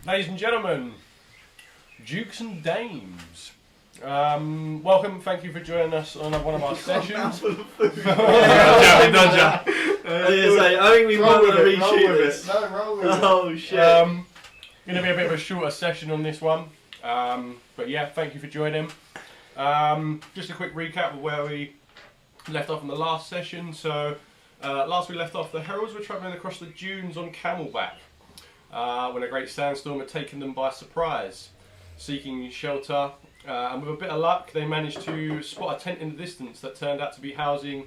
Ladies and gentlemen, Dukes and Dames, welcome, thank you for joining us on one of our sessions. I think we might want to reshoot this. No, roll with it. Oh shit. Going to be a bit of a shorter session on this one, but yeah, thank you for joining. Just a quick recap of where we left off in the last session. So last we left off, the Heralds were travelling across the dunes on camelback when a great sandstorm had taken them by surprise. Seeking shelter, and with a bit of luck they managed to spot a tent in the distance that turned out to be housing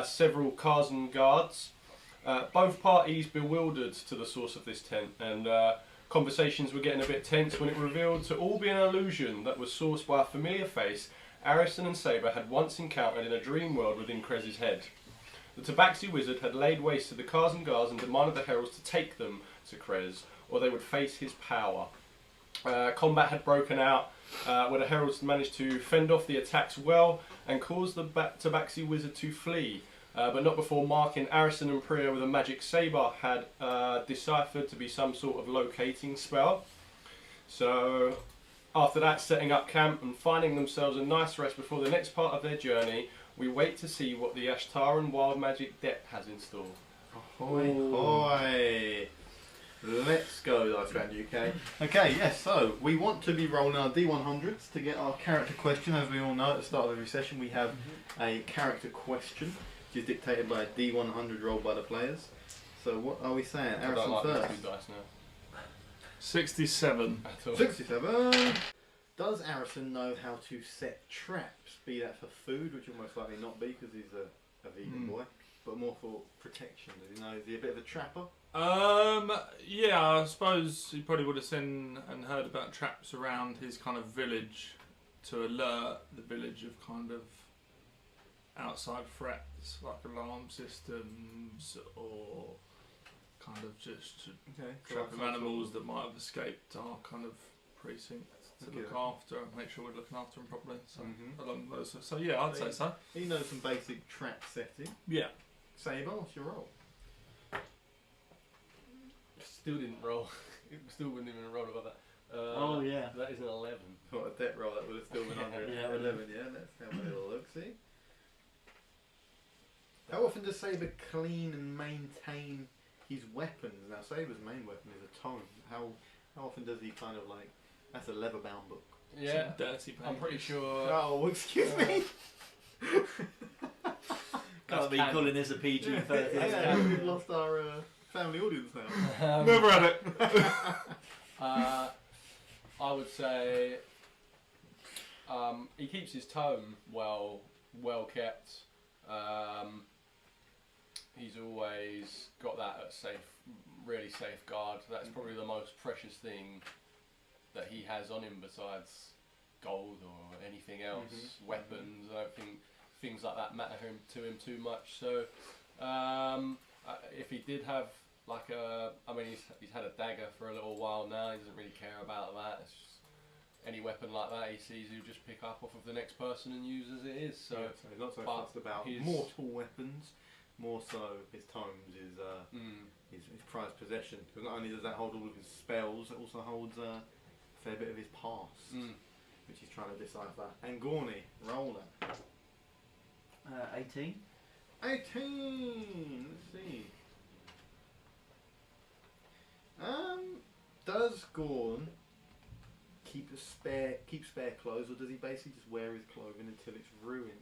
several Kazan guards. Both parties bewildered to the source of this tent, and conversations were getting a bit tense when it revealed to all be an illusion that was sourced by a familiar face Arison and Saber had once encountered in a dream world within Cres's head. The Tabaxi wizard had laid waste to the Kazan guards and demanded the heralds to take them to Cres, or they would face his power. Combat had broken out, where the heralds managed to fend off the attacks well and caused the Tabaxi wizard to flee, but not before marking Arison and Priya with a magic saber had deciphered to be some sort of locating spell. So after that, setting up camp and finding themselves a nice rest before the next part of their journey, we wait to see what the Ashtaran wild magic depth has in store. Ahoy, ahoy. Let's go, DiceBoundUK. Okay, yes, so we want to be rolling our D100s to get our character question. As we all know, at the start of every session we have a character question, which is dictated by a D100 rolled by the players. So what are we saying? Arison first. 67. 67. Does Arison know how to set traps? Be that for food, which will most likely not be because he's a vegan boy, but more for protection. Does he know? Is he a bit of a trapper? Yeah, I suppose he probably would have seen and heard about traps around his kind of village to alert the village of kind of outside threats like alarm systems or kind of just trap of animals that might have escaped our kind of precinct to look after and make sure we're looking after them properly. So along those, so yeah, I'd say so. He knows some basic trap setting. Yeah. Saber, what's your role? Still didn't roll. Still wouldn't even roll about that. Oh yeah. That is an 11. What a debt roll, that would have still been under Yeah, 11, yeah, let's have a little look, see. How often does Saber clean and maintain his weapons? Now Saber's main weapon is a tome. How often does he kind of like, that's a leather bound book. Yeah, some dirty pages. I'm pretty sure. Oh, excuse me. Can't be calling this a PG-13. Yeah, we've lost our family audience now. Never had it. I would say he keeps his tome well kept. He's always got that at really safe guard. That's probably the most precious thing that he has on him besides gold or anything else. Weapons, I don't think things like that matter to him too much. So if he did have like he's had a dagger for a little while now. He doesn't really care about that. It's just any weapon like that he sees, he'll just pick up off of the next person and use as it is. So, so he's not so fussed about mortal weapons. More so, his tomes is his prized possession. Because not only does that hold all of his spells, it also holds a fair bit of his past, which he's trying to decipher. And Gorney, roll that. 18. 18. Let's see. Does Gorn keep spare clothes, or does he basically just wear his clothing until it's ruined?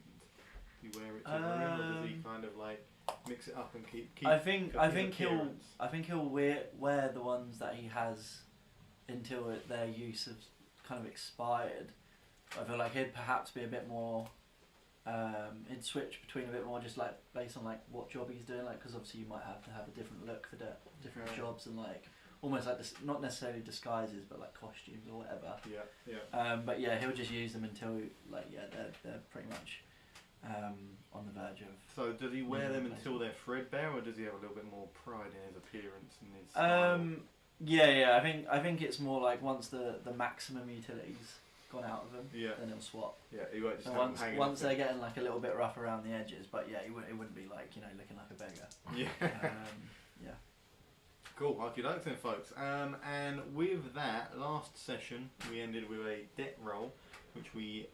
Do you wear it to ruin, or does he kind of like mix it up and keep I think he'll wear the ones that he has until their use has kind of expired. I feel like he'd perhaps be a bit more. He'd switch between a bit more just like based on like what job he's doing, like because obviously you might have to have a different look for different jobs and like almost like not necessarily disguises but like costumes or whatever. Yeah. But yeah, he'll just use them until like they're pretty much on the verge of. So does he wear them until they're threadbare, or does he have a little bit more pride in his appearance and his style? Yeah. I think it's more like once the maximum utility's gone out of them, then he'll swap. Yeah, he won't just and have them hanging. Once they're getting like a little bit rough around the edges, but yeah, it wouldn't be like looking like a beggar. Yeah. Yeah. Cool, okie dokes then, folks. And with that, last session we ended with a debt roll, which we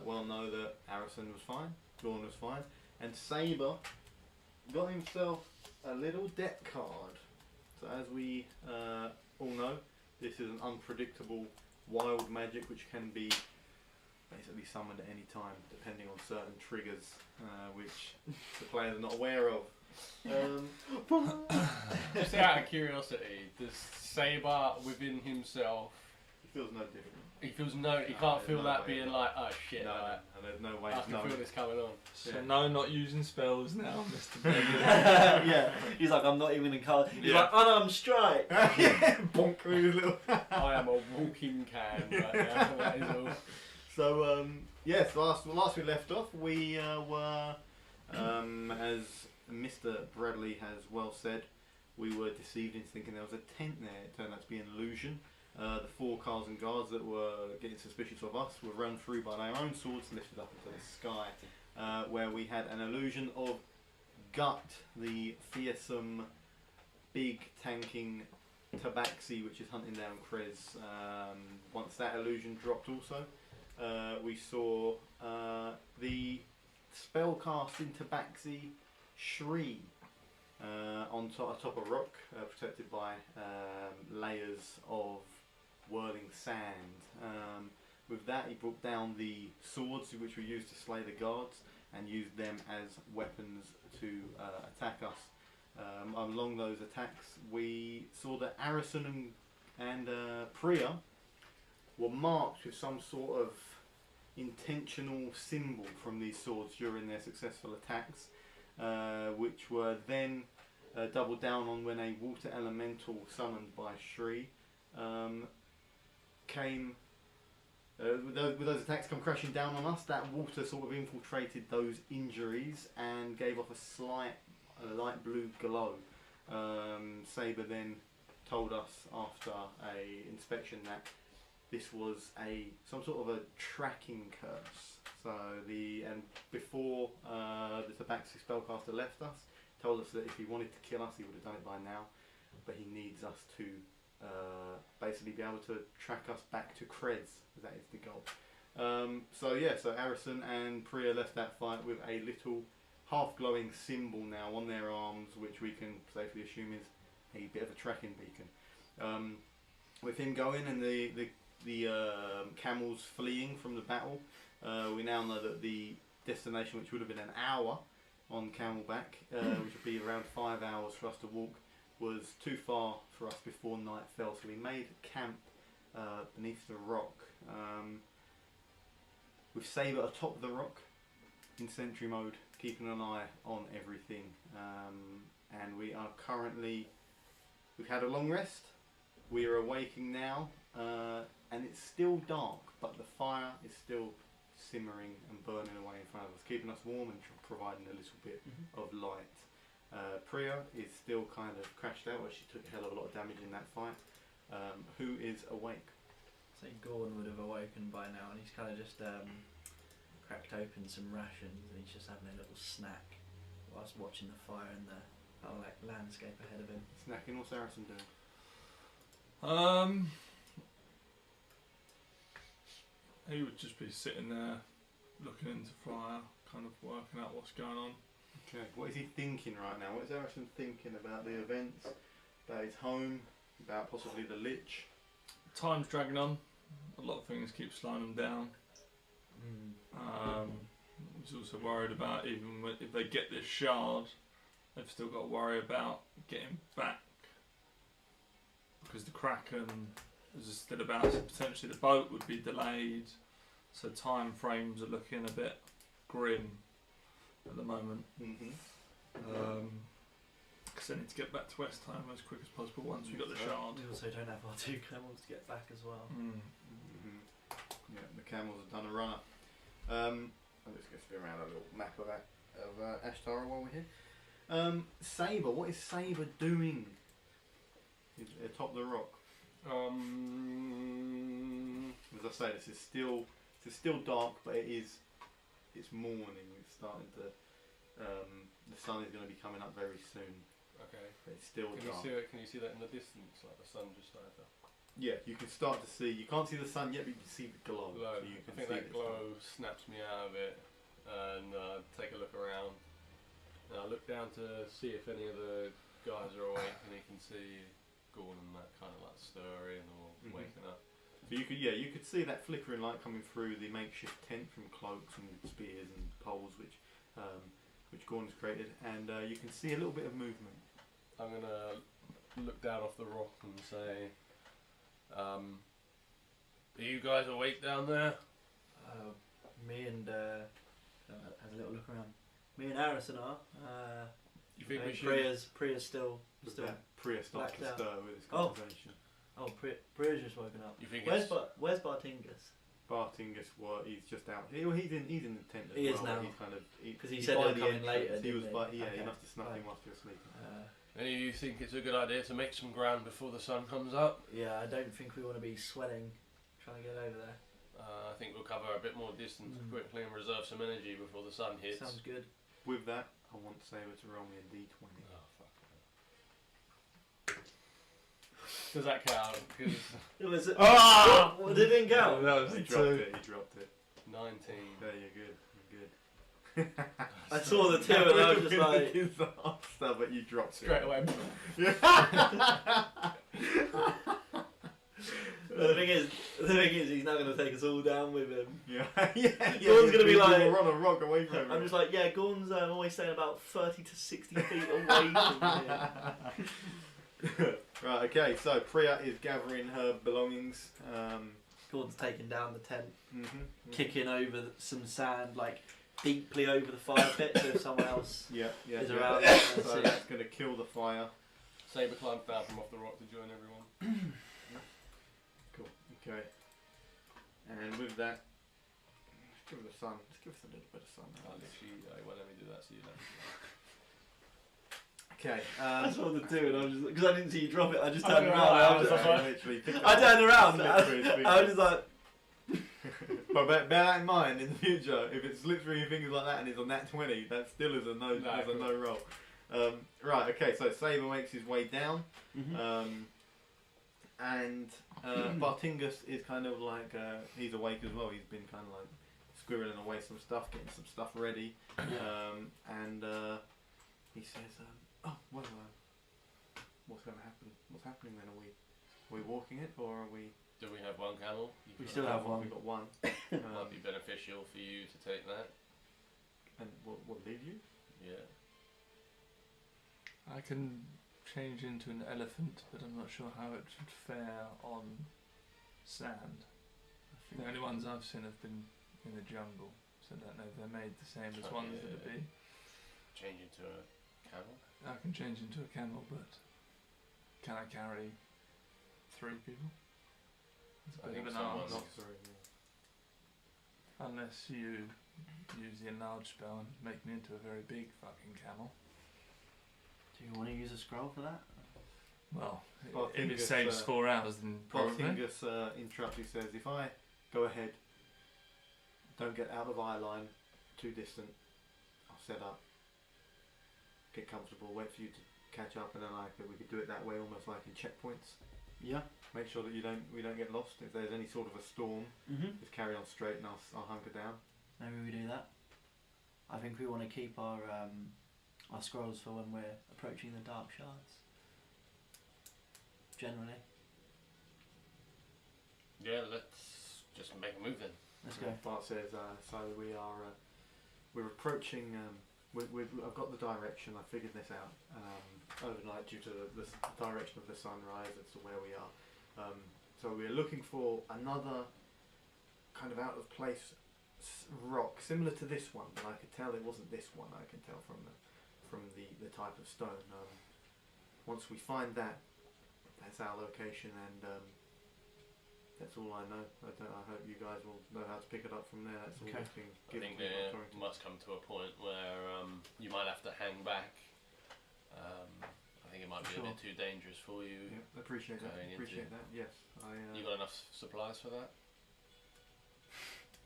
well know that Harrison was fine, Dawn was fine, and Sabre got himself a little debt card. So as we all know, this is an unpredictable wild magic which can be basically summoned at any time, depending on certain triggers, which the players are not aware of. Just out of curiosity, does Sabre within himself, It feels no different. he can't there's feel no that way being of- like, oh shit, No, like, and there's no way I of can knowing. feel this coming on. So Yeah. no, not using spells now, Mr. David. Yeah, he's like, I'm not even in colour. He's Yeah. like, unarmed strike. Yeah, bonk with his little. I am a walking can right now, that is all. So yes, last we left off, we were as Mr. Bradley has well said, we were deceived into thinking there was a tent there. It turned out to be an illusion. The 4 Carls and guards that were getting suspicious of us were run through by their own swords, lifted up into the sky, where we had an illusion of Gut, the fearsome, big tanking Tabaxi, which is hunting down Cres. Once that illusion dropped also, we saw the spellcasting Tabaxi Shri on atop a rock, protected by layers of whirling sand. With that, he brought down the swords which were used to slay the guards and used them as weapons to attack us. Along those attacks, we saw that Arison and Priya were marked with some sort of intentional symbol from these swords during their successful attacks, which were then doubled down on when a water elemental summoned by Shri came. With those attacks come crashing down on us, that water sort of infiltrated those injuries and gave off a light blue glow. Sabre then told us after a inspection that this was some sort of a tracking curse. So before the Tabaxi spellcaster left us, told us that if he wanted to kill us, he would have done it by now. But he needs us to basically be able to track us back to Cres. That is the goal. So Arison and Priya left that fight with a little half-glowing symbol now on their arms, which we can safely assume is a bit of a tracking beacon. With him going and the camels fleeing from the battle, we now know that the destination, which would have been an hour on camelback, which would be around 5 hours for us to walk, was too far for us before night fell. So we made camp beneath the rock, with Sabre atop the rock in sentry mode, keeping an eye on everything. And we are currently, we've had a long rest, we are awaking now, and it's still dark, but the fire is still simmering and burning away in front of us, keeping us warm and providing a little bit of light. Priya is still kind of crashed out, where she took a hell of a lot of damage in that fight. Who is awake? So Gordon would have awoken by now, and he's kind of just cracked open some rations, and he's just having a little snack whilst watching the fire and the whole landscape ahead of him. Snacking. What's Harrison doing? He would just be sitting there, looking into fire, kind of working out what's going on. Okay. What is he thinking right now? What is Harrison thinking about the events, about his home, about possibly the Lich? Time's dragging on. A lot of things keep slowing him down. He's also worried about, even if they get this shard, they've still got to worry about getting back, because the Kraken is still about, so potentially the boat would be delayed, so time frames are looking a bit grim at the moment. Because they need to get back to West Home as quick as possible once we got the shard. We also don't have our 2 camels to get back as well. Yeah, the camels have done a runner. I'm just going to spin around a little map of Ashtaran while we're here. Sabre, what is Sabre doing atop the rock? As I say, this is still dark, but it's morning. It's starting to. The sun is going to be coming up very soon. Okay. It's still Can you dark. see it? Can you see that in the distance, like the sun just started to Yeah, you can start to see. You can't see the sun yet, but you can see the glow. glow? So you I can think see that glow snaps me out of it, and take a look around. And I look down to see if any of the guys are awake, and you can see Gorn and that kind of like stirring or Mhm. waking up. So you could see that flickering light coming through the makeshift tent from cloaks and spears and poles, which Gordon's created, and you can see a little bit of movement. I'm gonna look down off the rock and say, "Are you guys awake down there?" Me and have a little look around. Me and Harrison are. You think I we mean, should? Priya's still. That Priya starts to blacked out. stir with this Oh. conversation. Oh, Priya's just woken up. You think Where's it's? Where's Bartingus? Bartingus, he's just out. He's in the tent as He well. is now. He's kind of 'Cause he he's said by he'll the come in entrance. later, He was didn't he? he Okay. must have snuck in Right. whilst you were sleeping. Any of you think it's a good idea to make some ground before the sun comes up? Yeah, I don't think we want to be sweating trying to get over there. I think we'll cover a bit more distance quickly and reserve some energy before the sun hits. Sounds good. With that, I want Saber to roll me a d20. Oh fuck. Does that count? Because Was it? Ah! What did it go? He dropped it. 19. There, you're good. I saw the two and I was just like, disaster, but you dropped Straight it. away. the thing is, he's now going to take us all down with him. Yeah. Gorn's gonna be like- we'll run a rock away from him. I'm just like, yeah, Gorn's always staying about 30 to 60 feet away from here. Right. Okay. So Priya is gathering her belongings. Gordon's taking down the tent, Kicking. kicking over some sand, like deeply over the fire pit, so if someone else Yeah. is around there, So that's going to kill the fire. Saber climbs down from off the rock to join everyone. Cool. Okay. And with that, let's give it the sun. Let's give us a little bit of sun. I'll literally, well, let me do that so you know. Okay. I saw the two, and I was just because I didn't see you drop it. I just I turned know, around. I I was was just like- literally picked I up. turned around. Slipped through his I was just like, But bear that in mind in the future. If it's literally things like that and it's on that 20, that still is a no. Nah, That's a cool. no roll. Right. Okay. So Saber makes his way down, and Bartingus is kind of like he's awake as well. He's been kind of like squirreling away some stuff, getting some stuff ready, and he says, "Oh, well, what's going to happen? What's happening then? Are we walking it or are we?" Do we have one camel? We still have one. We've got one. Might be beneficial for you to take that. And what leave you? Yeah. I can change into an elephant, but I'm not sure how it would fare on sand. The only ones I've seen have been in the jungle, so I don't know if they're made the same as ones that would be. Change into a camel? I can change into a camel, but can I carry 3 people? It's a I bit think of an someone's- ask. Sorry. Unless you use the enlarge spell and make me into a very big fucking camel. do you want to use a scroll for that? Well, Well, I if think it it's, saves 4 hours, then probably. Bartingus interrupts. He says, "If I go ahead, don't get out of eye line, too distant. I'll set up, get comfortable, wait for you to catch up, and then we could do it that way, almost like in checkpoints. Yeah. Make sure that we don't get lost. If there's any sort of a storm, just carry on straight, and I'll hunker down." Maybe we do that. I think we want to keep our scrolls for when we're approaching the dark shards. Generally. Yeah, let's just make a move then. Let's go. Bart says, "So we're approaching. I've got the direction. I figured this out overnight due to the direction of the sunrise as to where we are. So we're looking for another kind of out of place rock similar to this one, but I could tell it wasn't this one. I can tell from the type of stone. Once we find that, that's our location, and that's all I know. I hope you guys will know how to pick it up from there. That's all Okay. that's been I given think to me by there Torrington. must come to a point where you might have to hang back. I think it might be Sure. a bit too dangerous for you. Yeah, appreciate that. Going into- Appreciate that. Yes, You got enough supplies for that?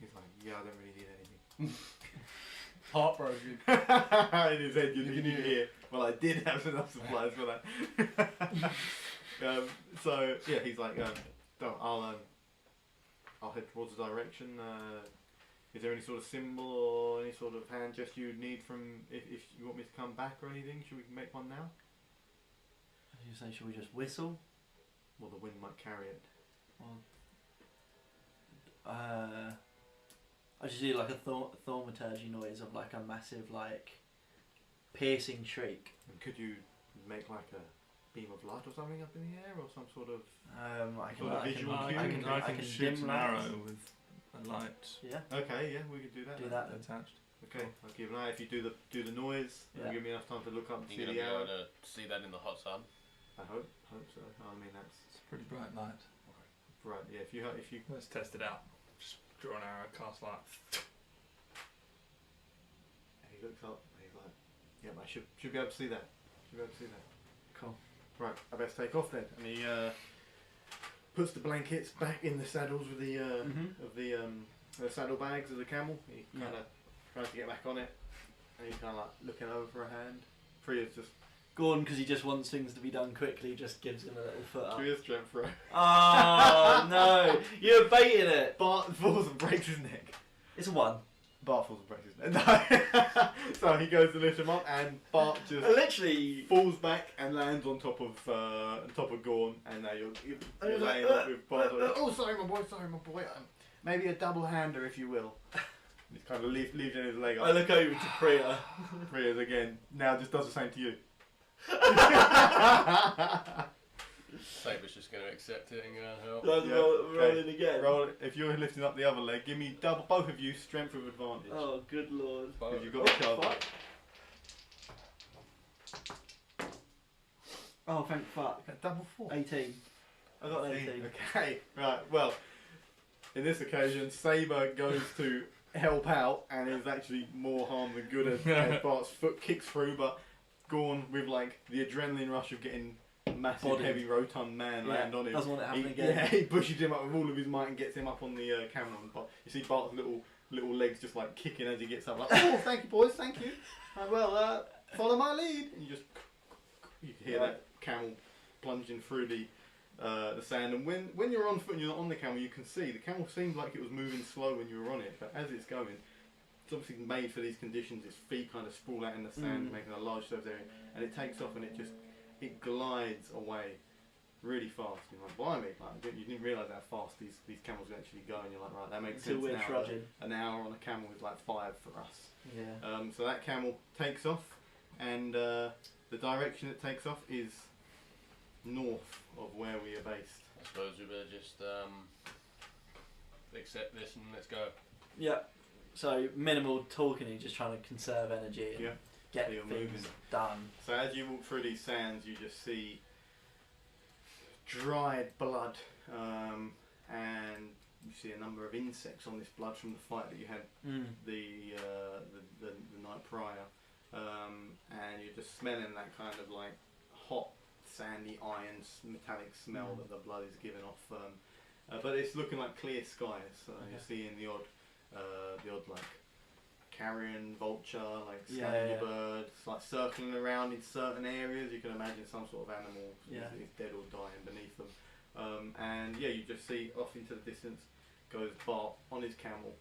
He's like, yeah, I don't really need anything. Heartbroken. In his head, you hear, well, I did have enough supplies for that. So yeah, he's like, I'll head towards the direction. Is there any sort of symbol or any sort of hand gesture you'd need from if you want me to come back or anything? Should we make one now? You say, should we just whistle? Well, the wind might carry it. Well, I just do like a thaumaturgy noise of like a massive like piercing shriek. And could you make like a beam of light or something up in the air, or some sort of I can shoot dim an lights. arrow with a light Yeah. Okay, yeah, we could do that. Do then. that. attached. Okay, I'll keep an eye. If you do the noise, it'll Yeah. give me enough time to look up and see You're the gonna be arrow. able to see that in the hot sun. I hope so. I mean that's It's a pretty bright light. right. Yeah, if you Let's test it out. Just draw an arrow, cast light. and he looks up and he's like, yeah, I should be able to see that. Should be able to see that. Cool. Right, I best take off then. And he puts the blankets back in the saddles with the of the saddlebags of the camel. He kind of tries to get back on it, and he's kind of like looking over for a hand. Freya's just Gordon, because he just wants things to be done quickly, just gives him a little foot up. Freya's strength throw. Oh no! You're baiting it. Bart falls and breaks his neck. It's a 1. Bart falls and breaks his neck. No. So he goes to lift him up, and Bart just Literally. falls back and lands on top of Gorn, and now you're laying up with Bart. Oh, sorry, my boy. Maybe a double hander, if you will. He's kind of leaving his leg I up. look over to Priya. Freya's again now just does the same to you. Saber's just going to accept it and go and help. Roll okay. it again. Roll it. If you're lifting up the other leg, give me both of you strength with advantage. Oh, good lord. Because you've got a cover. Oh, thank fuck. Double 4. 18. I got an 18. Okay, right, well, in this occasion, Saber goes to help out and is actually more harm than good as Bart's foot kicks through, but Gorn, with like the adrenaline rush of getting a massive, Body. heavy, rotund man land on him, Doesn't want it to happen he, again. yeah, he pushes him up with all of his might and gets him up on the camel. But you see Bart's little legs just like kicking as he gets up, like, oh, thank you, boys, thank you. Well, follow my lead. And you can hear that camel plunging through the sand, and when you're on foot and you're not on the camel, you can see the camel seemed like it was moving slow when you were on it, but as it's going, it's obviously made for these conditions. Its feet kind of sprawl out in the sand, making a large surface area, and it takes off and it glides away really fast. You're like, blimey, like, you didn't realise how fast these camels would actually go, and you're like, right, that makes Until sense we're now. trudging. An hour on a camel is like 5 for us. Yeah. So that camel takes off, and the direction it takes off is north of where we are based. I suppose we better just accept this and let's go. Yeah. So minimal talking, he's just trying to conserve energy and get So you're things moving. done. So as you walk through these sands, you just see dried blood, and you see a number of insects on this blood from the fight that you had the night prior, and you're just smelling that kind of like hot, sandy, iron, metallic smell that the blood is giving off. But it's looking like clear skies. So you're seeing the odd like carrion, vulture, like scaly bird, it's like circling around in certain areas. You can imagine some sort of animal is dead or dying beneath them. And yeah, you just see off into the distance goes Bart on his camel,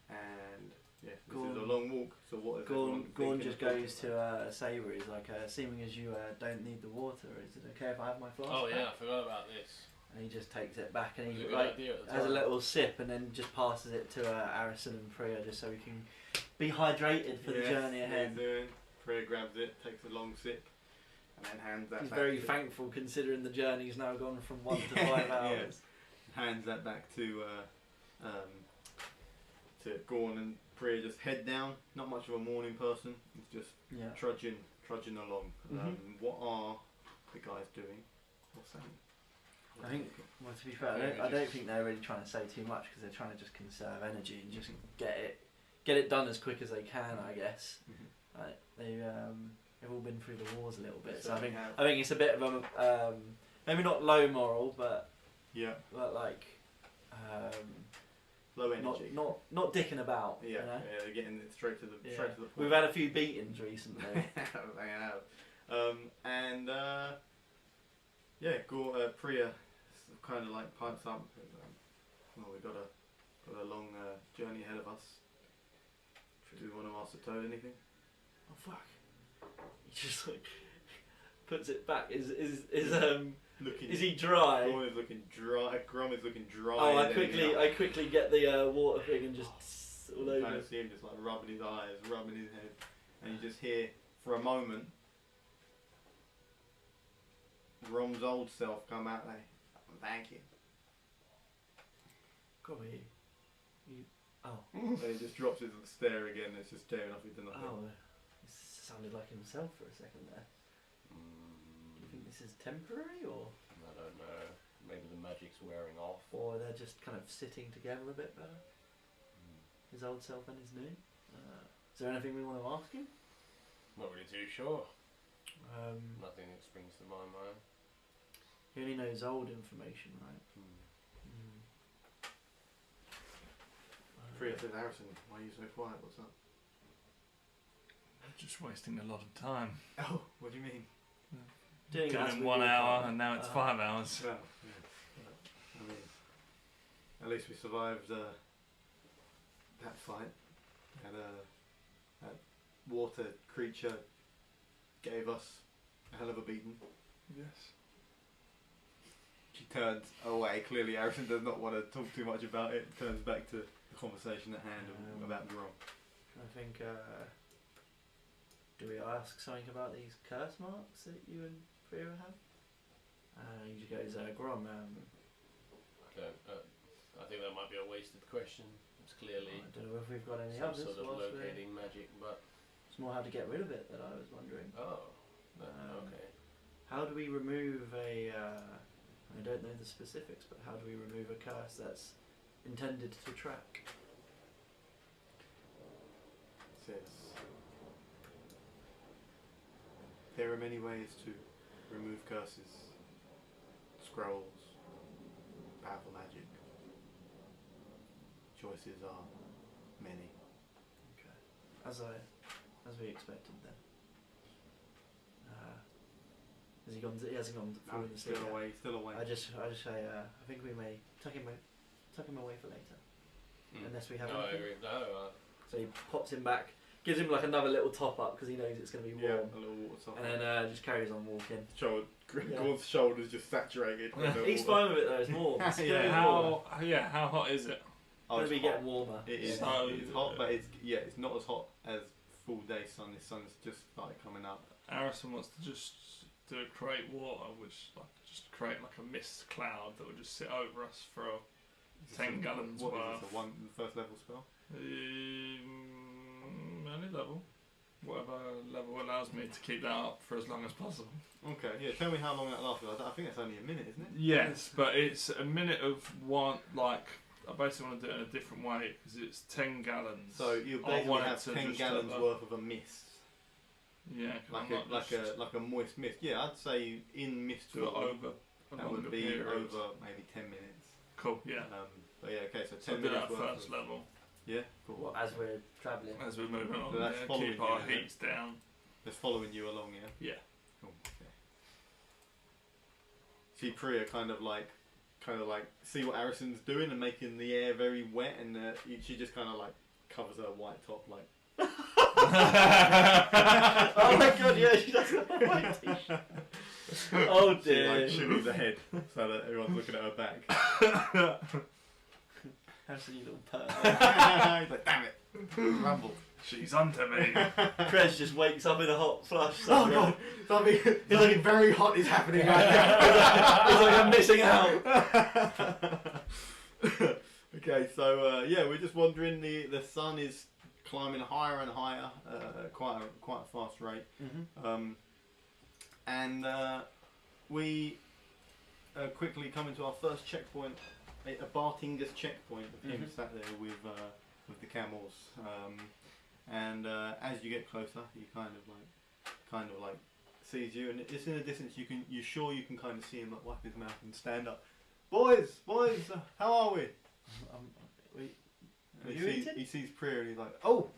and yeah, this is a long walk. So what is Gorn just goes to Saber. He's like, seeming as you don't need the water, is it okay if I have my flask? Oh yeah, back? I forgot about this. And he just takes it back and It was he a good like idea at the has a time. little sip and then just passes it to Arison and Priya just so we can be hydrated for the journey ahead. Priya grabs it, takes a long sip, and then hands that He's back. very thankful considering the journey's now gone from 1 to 5 hours. Hands that back to Gorn, and Priya just head down. Not much of a morning person. He's just trudging along. What are the guys doing? What's that? I think, well, to be fair, I don't think they're really trying to say too much because they're trying to just conserve energy and just get it done as quick as they can, I guess. Like, they've all been through the wars a little bit, so I think it's a bit of a maybe not low moral, but yeah, like Low energy. Not dicking about. Yeah, You know? yeah, they're getting it straight to the Yeah. straight to the point. We've had a few beatings recently. They have. Yeah, Priya kind of like pipes up. Well, we've got a long journey ahead of us. Do you want to ask the toad anything? Oh fuck! He just like puts it back. Is Looking. is he dry? Grom is looking dry. Grom is looking dry. Oh, I quickly get the water thing and just all You over. kind of see him just like rubbing his eyes, rubbing his head, and you just hear for a moment Grom's old self come out like, "Thank you." Probably. Oh. And he just drops into the stare again. It's just staring off into nothing. Oh. It sounded like himself for a second there. Do you think this is temporary, or I don't know. Maybe the magic's wearing off. they're just kind of sitting together a bit better? His old self and his new. Is there anything we want to ask him? Not really too sure. Nothing that springs to my mind. He only knows old information, right? Priya says, "Harrison, why are you so quiet? What's up?" Just wasting a lot of time. Oh, what do you mean? Doing Did as it in we 1 walk hour on. and now it's 5 hours. Well, yeah. I mean, at least we survived that fight. And that water creature gave us a hell of a beating. Yes. She turns away. Clearly, Harrison does not want to talk too much about it. Turns back to the conversation at hand about Grom. I think. Do we ask something about these curse marks that you and Priya have? He goes, Grom. I don't. I think that might be a wasted question. It's clearly I don't know if we've got any some others. sort of whilst we're- locating magic, but It's more how to get rid of it that I was wondering. okay. How do we remove I don't know the specifics, but how do we remove a curse that's intended to track? It says, "There are many ways to remove curses, scrolls, powerful magic. Choices are many." Okay. As we expected then. Has he gone? He hasn't gone No, through the he's still sleep yet. away. Still away. I just say I think we may tuck him away for later, unless we have No, I anything. agree. No, So he pops him back, gives him like another little top up because he knows it's going to be Yeah, warm, a little water top. and then just carries on walking. Yeah. Gord's shoulders just saturated. with the He's water. fine with it though. It's warm. It's Yeah. very warm. How hot is it? Oh, It's it's going to be hot. getting warmer. It is. So- It's hot, but it's not as hot as full day sun. The sun's just started coming up. Harrison wants to just create water, which just create like a mist cloud that would just sit over us for Is this 10 gallons What worth. is this? First level spell? Any level. Whatever level allows me to keep that up for as long as possible. Okay. Yeah. Tell me how long that lasts. I think it's only a minute, isn't it? Yes, but it's a minute of one, like, I basically want to do it in a different way because it's 10 gallons. So you I basically want it have to 10 just gallons have a- worth of a mist. Yeah, 'cause I'm Like not a moist mist. Yeah, I'd say in mist do it form, over a that longer would be period. over maybe 10 minutes. Cool, yeah. But yeah, okay, so So 10 do that minutes at worth first of, level Yeah, cool. Well, as we're travelling. as we're moving on. So that's Yeah, following keep our you, is it? heats down. Just following you along, yeah? Yeah. Cool. Okay. See Priya kind of like see what Harrison's doing and making the air very wet, and she just kind of like covers her white top like. Oh my god, yeah, she does have a white t-shirt. Oh She dear. like shimmies ahead so that everyone's looking at her back. Harrison, you little pervert. He's like, damn it, rumbled. She's onto me. Cres just wakes up in a hot flush. Oh god, something very hot is happening right now. He's like, I'm missing out. Okay, so yeah, we're just wondering. The sun is climbing higher and higher, quite a fast rate. And we quickly come into our first checkpoint, a Bartingus checkpoint of him sat there with the camels. And as you get closer, he kind of like sees you, and just in the distance you can kind of see him like wipe his mouth and stand up. Boys, how are we? And You eating? he sees Priya and he's like, oh,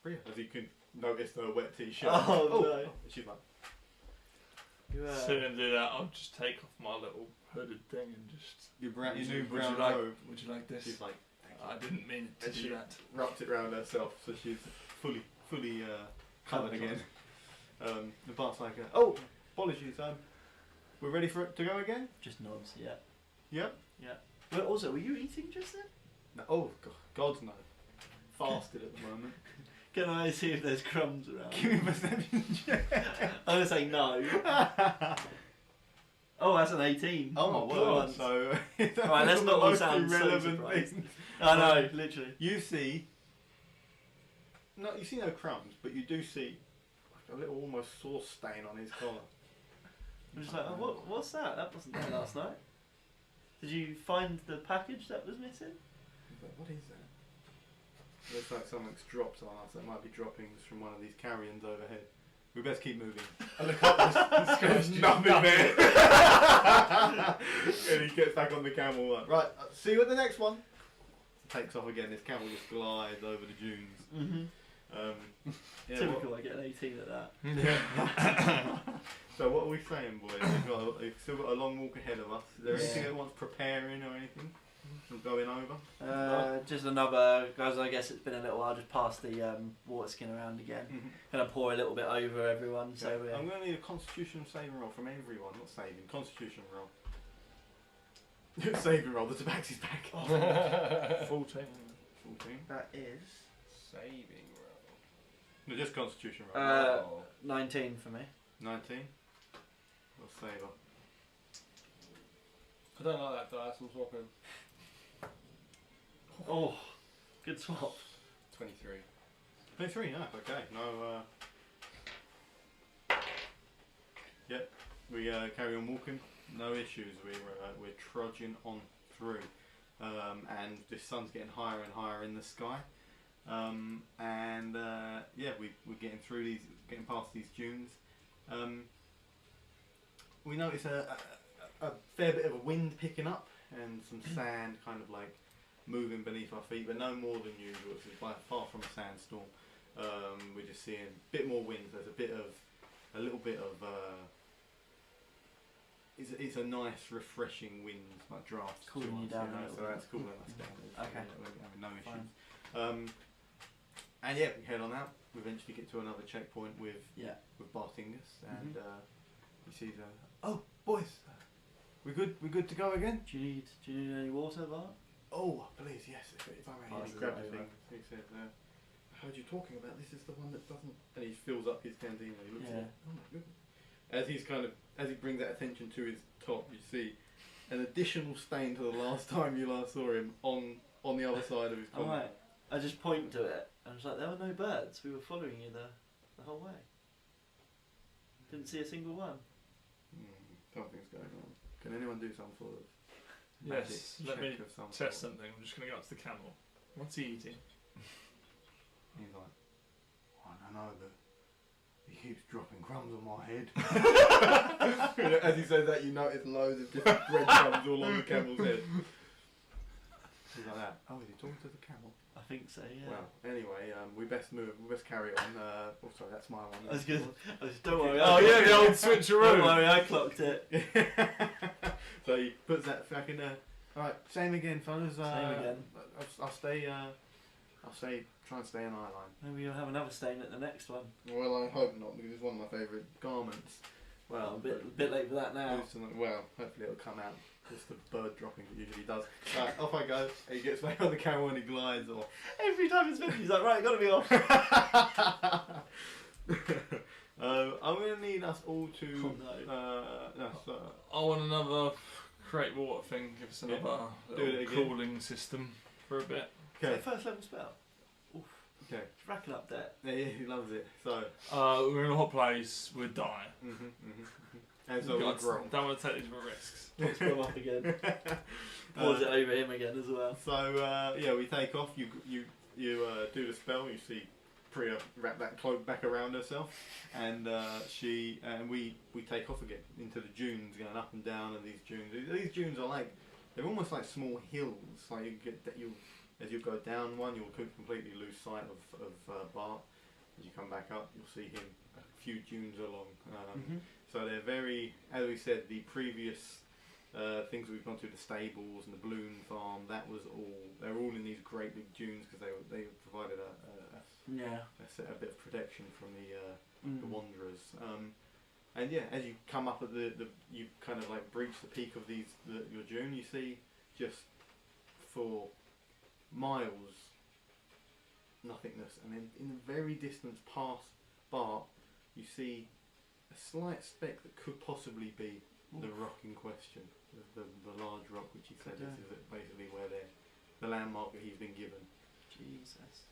Priya, as he can notice her wet t-shirt. Oh, no. And she's like, As soon as I do that, I'll just take off my little hooded thing and just. your new Would brown you like? robe. Would you like this? She's like, I didn't mean to And she do that. wraps it around herself, so she's fully covered again. The Bart's like, oh, apologies, we're ready for it to go again? Just nods, yeah. Yep. Yeah. But also, were you eating just then? No, oh, God, no. Fasted at the moment. Can I see if there's crumbs around? Give me a perception check. I'm going to say no. Oh, that's an 18. Oh my For word! once. So, Alright, let's not all sound so relevant surprised. things. I know, literally. You see, you see no crumbs, but you do see like a little almost sauce stain on his collar. I'm just like, oh, what's that? That wasn't there last night. Did you find the package that was missing? But what is that? Looks like something's dropped on us. That might be droppings from one of these carrions overhead. We best keep moving. I look up, There's nothing there. And he gets back on the camel. Like, right, see you at the next one. Takes off again. This camel just glides over the dunes. Mm-hmm. Yeah, Typical, I get an 18 at that. So what are we saying, boys? We've still got a long walk ahead of us. Is there anything that wants preparing or anything? From going over? Just another, guys, I guess it's been a little while, just pass the water skin around again. Gonna pour a little bit over everyone, Okay. so I'm going to need a constitution saving roll from everyone, not saving, constitution roll. Saving roll, the Tabaxi's back. 14. 14. that is saving roll. No, just constitution roll. Oh. 19 for me. 19. Or saver. I don't like that dice, I'm swapping. Oh, good swap. 23. 23, yeah, okay. No, Yep, we carry on walking. No issues. We're trudging on through. And the sun's getting higher and higher in the sky. Yeah, we're getting through these, getting past these dunes. We notice a fair bit of a wind picking up and some sand kind of like moving beneath our feet, but no more than usual. It's by far from a sandstorm. We're just seeing a bit more wind. There's a little bit of. It's a nice, refreshing wind, like draft. Cooling you down a little so bit. that's cooling us down. Okay. We're having no Fine. issues. And yeah, we head on out. We eventually get to another checkpoint with Bartingus, and we see the. Oh, boys, we good to go again? Do you need any water, Bart? Oh, please, yes. If I may, Passes he grabbed it the over. thing. He said, I heard you talking about this is the one that doesn't. And he fills up his canteen and he looks at it. Oh my goodness. As he brings that attention to his top, you see an additional stain to the last time you last saw him on the other side of his collar. Alright. I just point to it. I was like, there were no birds. We were following you the whole way. Didn't see a single one. Something's going on. Can anyone do some sort of Yes, magic let me check of some test sort? something. I'm just going to go up to the camel. What's he eating? He's like, I don't know, but he keeps dropping crumbs on my head. As he says that, you notice loads of different breadcrumbs all on the camel's head. He's like that. Oh, is he talking to the camel? I think so, yeah. Well, anyway, we best move. We best carry on. Oh, sorry, that's my one. That's good. Don't worry. Oh yeah, the old switcheroo. Don't worry, I clocked it. So he puts that back in there. All right, same again, fellas. Same again. I'll stay. Try and stay in eye line. Maybe you'll have another stain at the next one. Well, I hope not, because it's one of my favourite garments. Well, a bit late for that now. Well, hopefully it'll come out. Just the bird dropping it usually does. Right, off I go. He gets back on the camel and he glides off. Every time it's finished, he's like, right, gotta be off. I'm going to need us all to. I want another create water thing. Give us another Do it little again. cooling system for a bit. Okay. First level spell. Oof. Okay. It's racking up debt. Yeah, he loves it. So. We're in a hot place. We'll die. And so we'll grow. Don't want to take these risks. Let's go up again. Pours it over him again as well. So yeah, we take off. You do the spell. You see Priya wrap that cloak back around herself, and we take off again into the dunes, going up and down. And these dunes are like they're almost like small hills. Like As you go down one, you'll completely lose sight of Bart. As you come back up, you'll see him a few dunes along. So they're very, as we said, the previous things we've gone through, the stables and the balloon farm, that was all, they're all in these great big dunes because they provided a bit of protection from the wanderers. And yeah, as you come up at you kind of like breach the peak of your dune, you see just for miles nothingness, and then in the very distance past Bart, you see a slight speck that could possibly be the rock in question, the large rock which he said is basically where the landmark that he's been given. Jesus.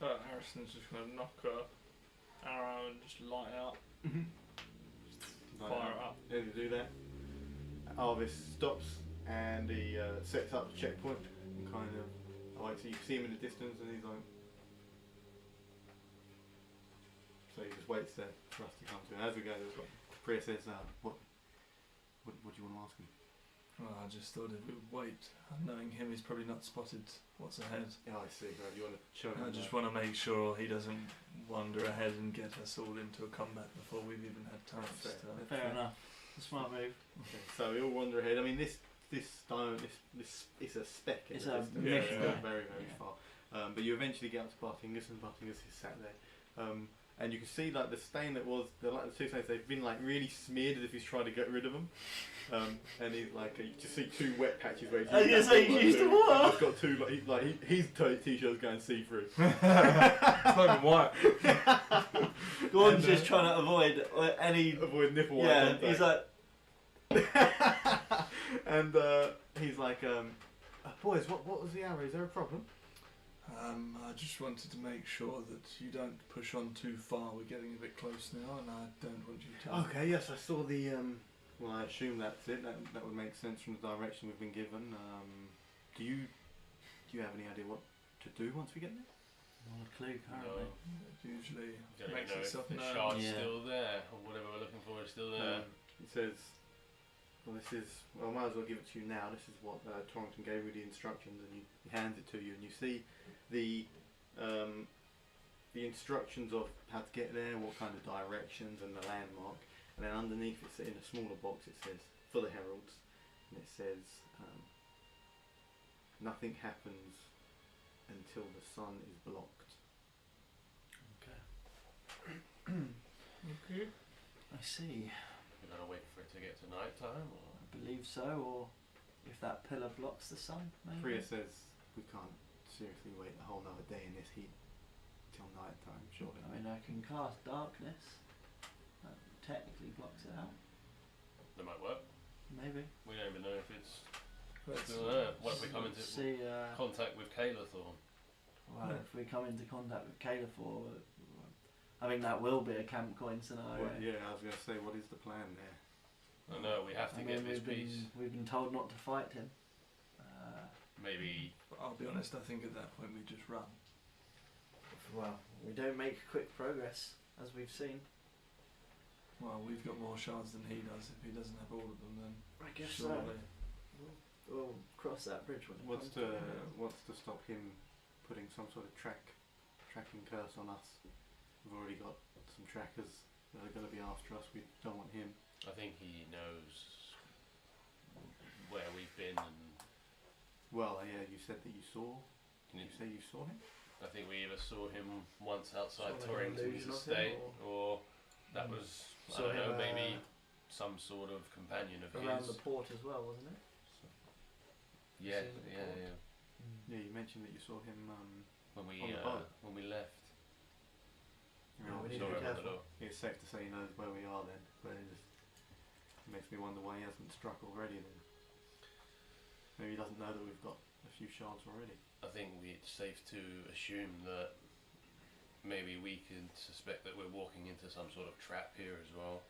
Harrison's just going to knock a arrow and just light out. Fire it up. As you do that, Arvis stops and he sets up a checkpoint and kind of, so you see him in the distance and he's like, so he just waits there for us to come to him. As we go, Priya says, what do you want to ask him? Well, I just thought if we would wait, knowing him, he's probably not spotted what's ahead. Yeah, I see. Right, you want to show him? I just want to make sure he doesn't wander ahead and get us all into a combat before we've even had time to start. Fair enough. A smart move. Okay, so we all wander ahead. I mean, this stone, this it's a speck. It's a a distance. mission, It's yeah. not very far. But you eventually get up to Bartingus, and Bartingus is sat there. And you can see like the stain that was the two stains. They've been like really smeared as if he's trying to get rid of them. And he's like, you just see two wet patches where he's used the water. He's got two his t-shirt's going see-through. It's not even white. Gordon's just trying to avoid avoid nipple yeah, contact. he's like, and he's like, boys, what was the arrow? Is there a problem? I just wanted to make sure that you don't push on too far. We're getting a bit close now, and I don't want you to. Okay, yes, I saw the. Well, I assume that's it. That would make sense from the direction we've been given. Do you have any idea what to do once we get there? not a clue currently. It usually Don't makes even know itself if the known. shard's Yeah. still there, or whatever we're looking for is still there. It says, well, I might as well give it to you now. This is what Torrington gave you the instructions, and he hands it to you, and you see the instructions of how to get there, what kind of directions, and the landmark. And then underneath it, in a smaller box, it says, for the Heralds, and it says, nothing happens until the sun is blocked. Okay. I see. We're gonna wait for it to get to night time, or I believe so, or if that pillar blocks the sun, maybe. Priya says, we can't seriously wait a whole nother day in this heat till night time, surely. I mean, I can cast darkness. That technically blocks it out. that might work. Maybe. We don't even know if it's Let's still there. What if we come into See, contact with Calathorn? well, if we come into contact with Calathor, I think that will be a camp coin scenario. Well, yeah, I was going to say, what is the plan there? I know we have to I get mean, this piece. we've been told not to fight him. Maybe But I'll be honest, I think at that point we just run. Well, we don't make quick progress, as we've seen. Well, we've got more shards than he does. If he doesn't have all of them, then I guess surely. We'll cross that bridge when it What's comes to it. what's to stop him putting some sort of tracking curse on us? We've already got some trackers that are going to be after us. We don't want him. I think he knows where we've been, and Well, yeah, you said that you saw. can Did you you say you saw him? I think we either saw him once outside Saw like an Torrington's illusion of estate, him, or that was, I Saw don't know, him, maybe some sort of companion of around his. the port as well, wasn't it? Yeah, seen it yeah, before. yeah. Yeah, you mentioned that you saw him. When we On the boat. when we left, You Yeah, know, we need saw to be him on the careful. door. it's safe to say he knows where we are then, but it makes me wonder why he hasn't struck already then. Maybe he doesn't know that we've got a few shards already. I think it's safe to assume that maybe we can suspect that we're walking into some sort of trap here as well.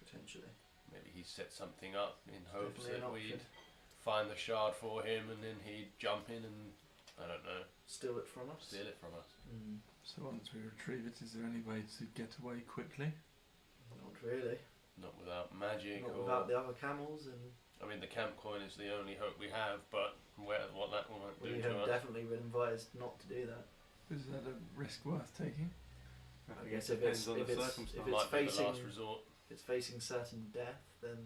Potentially. Maybe he set something up in hopes Definitely an that option. we'd find the shard for him, and then he'd jump in and, I don't know, Steal it from us. steal it from us. So once we retrieve it, is there any way to get away quickly? Not really. Not without magic, Not or without the other camels and. I mean, the camp coin is the only hope we have, but what that will do We to have us. definitely been advised not to do that. Is that a risk worth taking? I guess it if it's depends on the if it's circumstance. if it's Might be the facing last resort. if it's facing certain death, then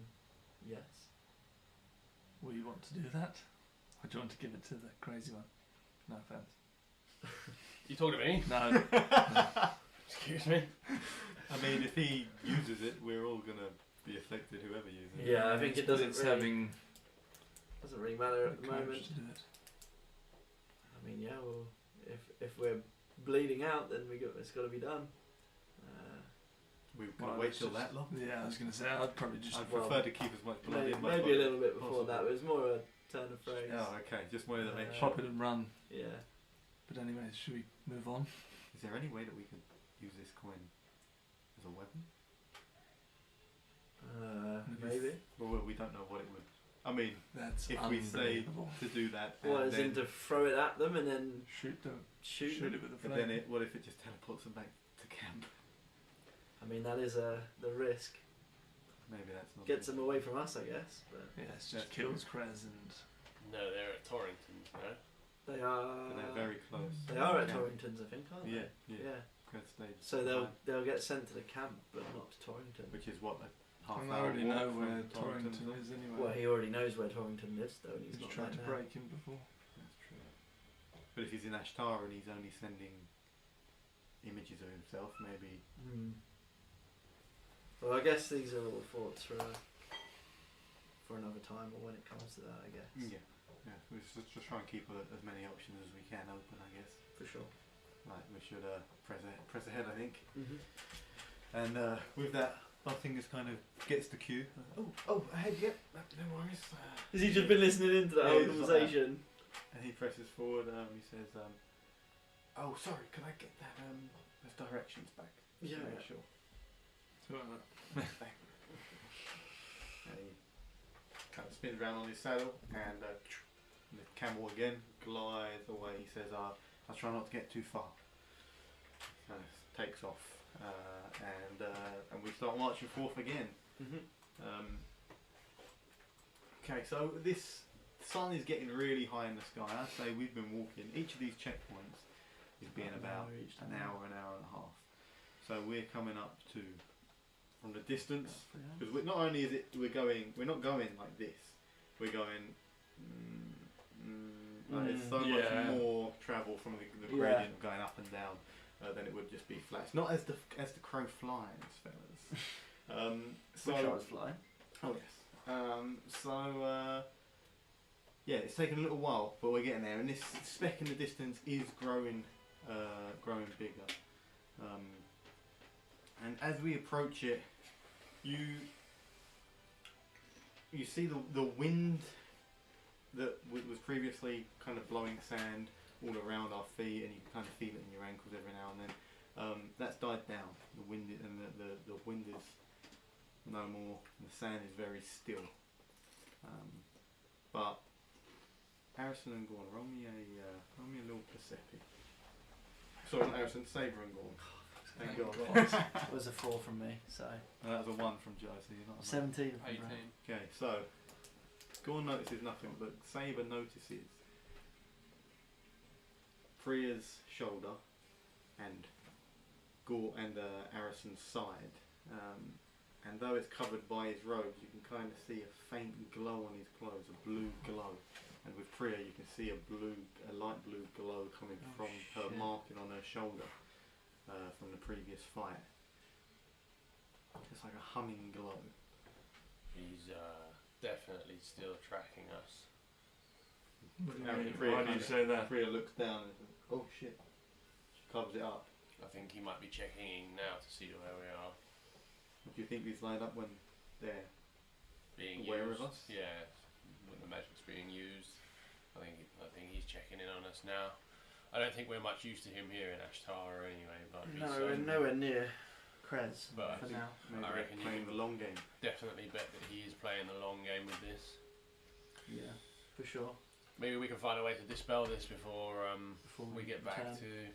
yes. Will you want to do that? Or do you want to give it to the crazy one? No offense. You talking to me? No. Excuse me. I mean, if he uses it, we're all gonna be affected. Whoever uses it. Yeah, I think it doesn't It's really having doesn't really matter at the courage moment. to do it. I mean, yeah, well, if we're bleeding out, then it's got to be done. We're Well, gonna wait it's till just- that long. Yeah, I was going to say I'd probably just. I'd well, prefer to keep as much blood Maybe, in my maybe body a little bit as before possible. that. But it was more a turn of phrase. Oh, okay. Just wanted to make sure. Pop it and run. Yeah. But anyway, should we move on? Is there any way that we could use this coin as a weapon? Maybe. Well, we don't know what it would. I mean, That's if we say unbelievable. to do that, What, and as in then, to throw it at them and then Shoot them. shoot Shoot them? it with a but flame. then what if it just teleports them back to camp? I mean, that is the risk. Maybe that's not. Gets them away from us, I guess. But Yeah, it just That's kills Cres and. No, they're at Torrington's, no? they are. But they're very close. They are at Yeah. Torrington's, I think, aren't Yeah, they? yeah. Yeah. Cred stage. So they'll get sent to the camp, but not to Torrington. Which is what, a half And I hour already walk know from where Torrington. Torrington is anyway. Well, he already knows where Torrington lives, though, and he's He's not tried to there now. break him before. That's true. But if he's in Ashtaran and he's only sending images of himself, maybe. Hmm. Well, I guess these are all thoughts for another time, or when it comes to that, I guess. Yeah. Yeah. We should just try and keep as many options as we can open, I guess. For sure. Right, we should press ahead, I think. Mm-hmm. And with that, our fingers kind of gets the cue. Oh, ahead, yep. No worries. Has he just been listening into that Yeah, whole he's like that. conversation? And he presses forward. He says, "Oh, sorry. Can I get that those directions back?" Yeah. Sure. So, And he kind of spins around on his saddle, and the camel again glides away. He says, "I'll try not to get too far." And takes off, and we start marching forth again. Mm-hmm. Okay, so this sun is getting really high in the sky. I say we've been walking. Each of these checkpoints is being about an hour and a half. So we're coming up to, from the distance, because not only is it we're not going like this. We're going. Like it's so Yeah. much more travel from the gradient of going up and down than it would just be flat. It's not as the crow flies, fellas. So Wish I was flying. oh yes. Yeah, it's taken a little while, but we're getting there, and this speck in the distance is growing bigger. And as we approach it, you see the wind that was previously kind of blowing sand all around our feet, and you can kind of feel it in your ankles every now and then. That's died down. The wind the wind is no more. And the sand is very still. But Harrison and Gorn, roll me a little Persepi. Sorry, not Harrison, Sabre and Gorn. Thank God. It was a 4 from me, so That was a 1 from Joe, so you're not. a 17 from 18. Brad. Okay, so Gorn notices nothing, but Sabre notices Freya's shoulder and Harrison's side. And though it's covered by his robes, you can kind of see a faint glow on his clothes, a blue glow. And with Freya, you can see a light blue glow coming from her shit. marking on her shoulder from the previous fight. It's like a humming glow. He's definitely still tracking us. Freya Why do kind you of- say that? Freya looks down and says, "Oh shit!" She covers it up. I think he might be checking in now to see where we are. Do you think these line up when they're Being aware used. of us? Yeah, when the magic's being used. I think he's checking in on us now. I don't think we're much used to him here in Ashtara anyway, but No, we're nowhere near Cres But for now. maybe I they're reckon you playing can- the long game? definitely bet that he is playing the long game with this. Yeah, for sure. Maybe we can find a way to dispel this before Before we get back return. to.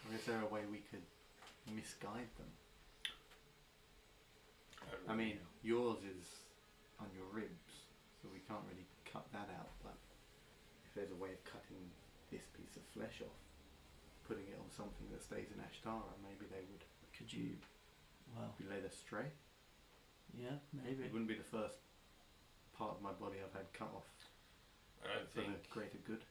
Or is there a way we could misguide them? I mean, yours is on your ribs, so we can't really cut that out. But there's a way of cutting this piece of flesh off, putting it on something that stays in Ashtara, maybe they would Could you? Well, be led astray. yeah, maybe. It wouldn't be the first part of my body I've had cut off I don't for the think greater good.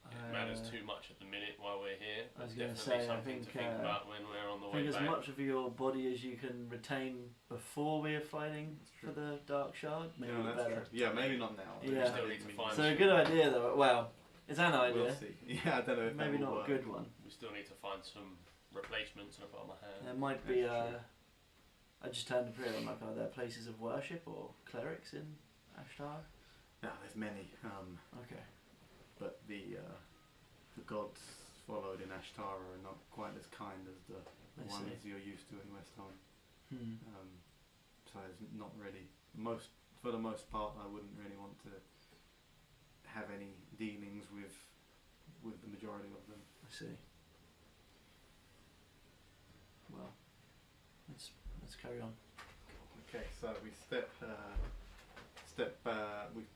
it matters too much at the minute while we're here. I was It's gonna definitely say, I something think, to think about when we're on the I way think as back. much of your body as you can retain before we're fighting That's for true. the Dark Shard, maybe Yeah, that's better. true. Yeah, maybe not now. We Yeah. still need to find So a some, good idea though. Well, it's an idea. We'll see. Yeah, I don't know if Maybe that will not work. a good one. we still need to find some replacements in the bottom of my hand. There might be. That's true. I just turned to prayer. I'm like, are there places of worship or clerics in Ashtar? No, there's many. Okay. But the gods followed in Ashtara are not quite as kind as the I ones see. you're used to in Westham. Hmm. So it's not really for the most part. I wouldn't really want to have any dealings with the majority of them. I see. Well, let's carry on. Okay, so we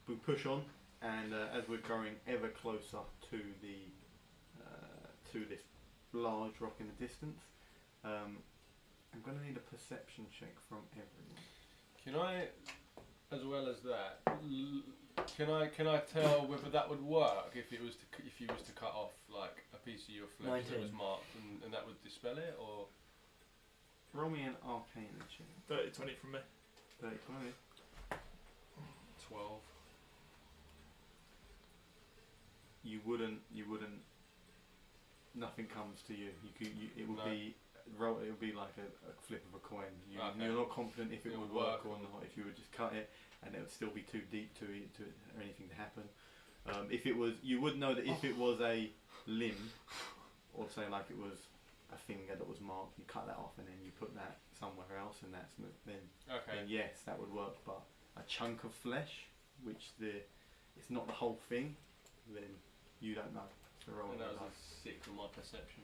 we push on, and as we're going ever closer to the to this large rock in the distance, I'm going to need a perception check from everyone. Can I, as well as that, can I tell whether that would work if you was to cut off like a piece of your flesh that was 19. marked and that would dispel it, or Roll me an arcana check. 30-20 from me. 30, 12? You wouldn't. Nothing comes to you. It would No. be. It would be like a flip of a coin. Okay. You're not confident if it It would would work work or not. If you would just cut it, and it would still be too deep to or anything to happen. If it was, you would know that if it was a limb, or say like it was a finger that was marked, you cut that off and then you put that somewhere else, and then Okay. yes, that would work. But a chunk of flesh, which it's not the whole thing, then you don't know. So roll And that was a a 6 on my perception.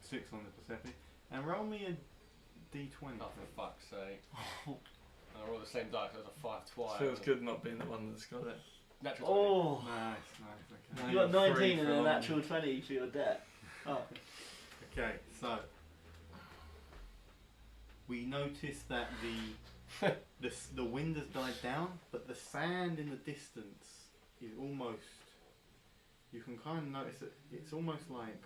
6 on the perception, and roll me a d20. Oh, for fuck's sake. I rolled the same dice, that was a 5 twice. Feels good not being the one that's got it. Natural Oh, Nice, okay. you got You're 19 free and a from- natural 20 for your debt. Oh, Okay, so we notice that the wind has died down, but the sand in the distance is almost. You can kind of notice that it's almost like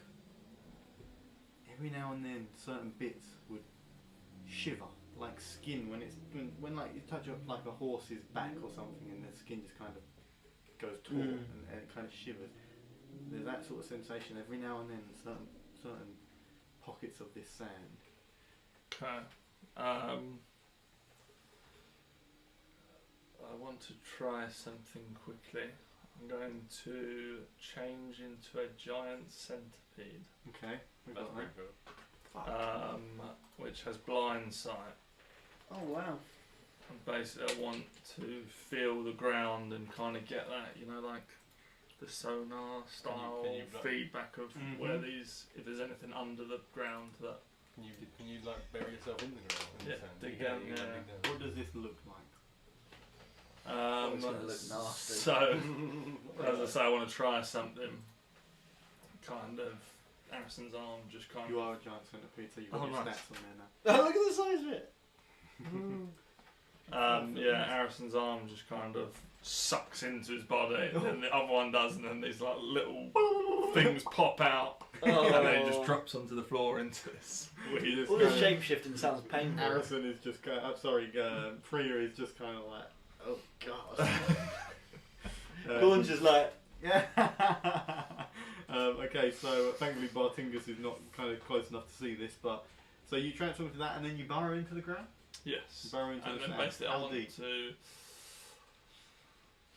every now and then certain bits would shiver, like skin when like you touch up like a horse's back or something, and the skin just kind of goes taut and it kind of shivers. There's that sort of sensation every now and then. Certain pockets of this sand. Okay. I want to try something quickly. I'm going to change into a giant centipede, Okay, we've That's got pretty that. cool. which has blind sight. oh wow. And basically, I want to feel the ground and kind of get that, you know, like the sonar style can you feedback of Mhm. where if there's anything under the ground that. Can you like bury yourself in the ground? in the Yeah, sand? dig You down, can yeah. dig down. What does this look like? It's gonna look nasty. So, as I say, I want to try something. Kind of, Harrison's arm just kind You of. are a giant centipede, so you've got Oh, your nice. stats on there now. Oh, look at the size of it. Yeah, Harrison's arm just kind of sucks into his body, and the other one does, and then these like little things pop out, and then he just drops onto the floor into this weird. All this shape shifting sounds painful. Harrison is just kind of, I'm sorry, Priya is just kind of like, oh god. Gordon's just like, Yeah. Okay, so thankfully Bartingus is not kind of close enough to see this, but so you transform into that and then you burrow into the ground? Yes. Burrow into And the then sand. basically I How want deep? to.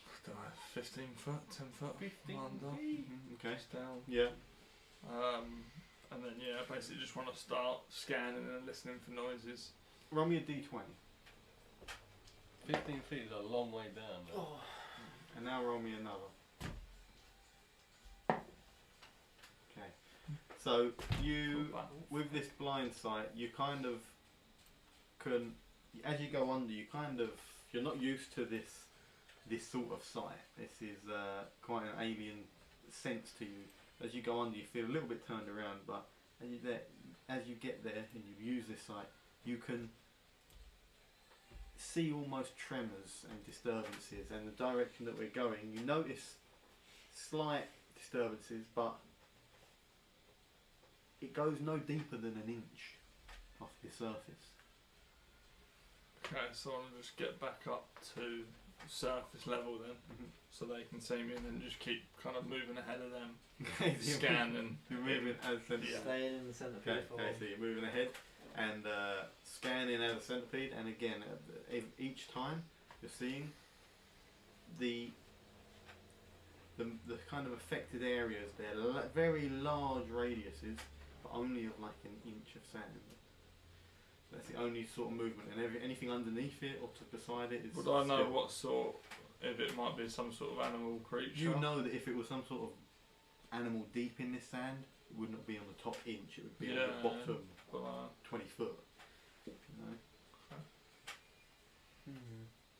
I don't know, 15 foot, 10 foot. 15 under, feet. Okay. just down. Yeah. And then yeah, basically just want to start scanning and listening for noises. Roll me a d20. 15 feet is a long way down. Though. oh, And now roll me another. Okay. So you, with this blind sight, you kind of can, as you go under, you're not used to this sort of sight. This is quite an alien sense to you. As you go under, you feel a little bit turned around, but as you get there and you use this site, you can see almost tremors and disturbances, and the direction that we're going, you notice slight disturbances, but it goes no deeper than an inch off the surface. Okay, so I'll just get back up to surface level then, so they can see me, and then just keep kind of moving ahead of them. Scan and you're moving as Staying in the centipede. Okay, so you're moving ahead and scanning as a centipede, and again, each time you're seeing the kind of affected areas. They're very large radiuses, but only of like an inch of sand. That's the only sort of movement, and anything underneath it or to beside it is. Would I know what sort? If it might be some sort of animal creature. You know that if it was some sort of animal deep in this sand, it would not be on the top inch. It would be on the bottom 20 foot. You know?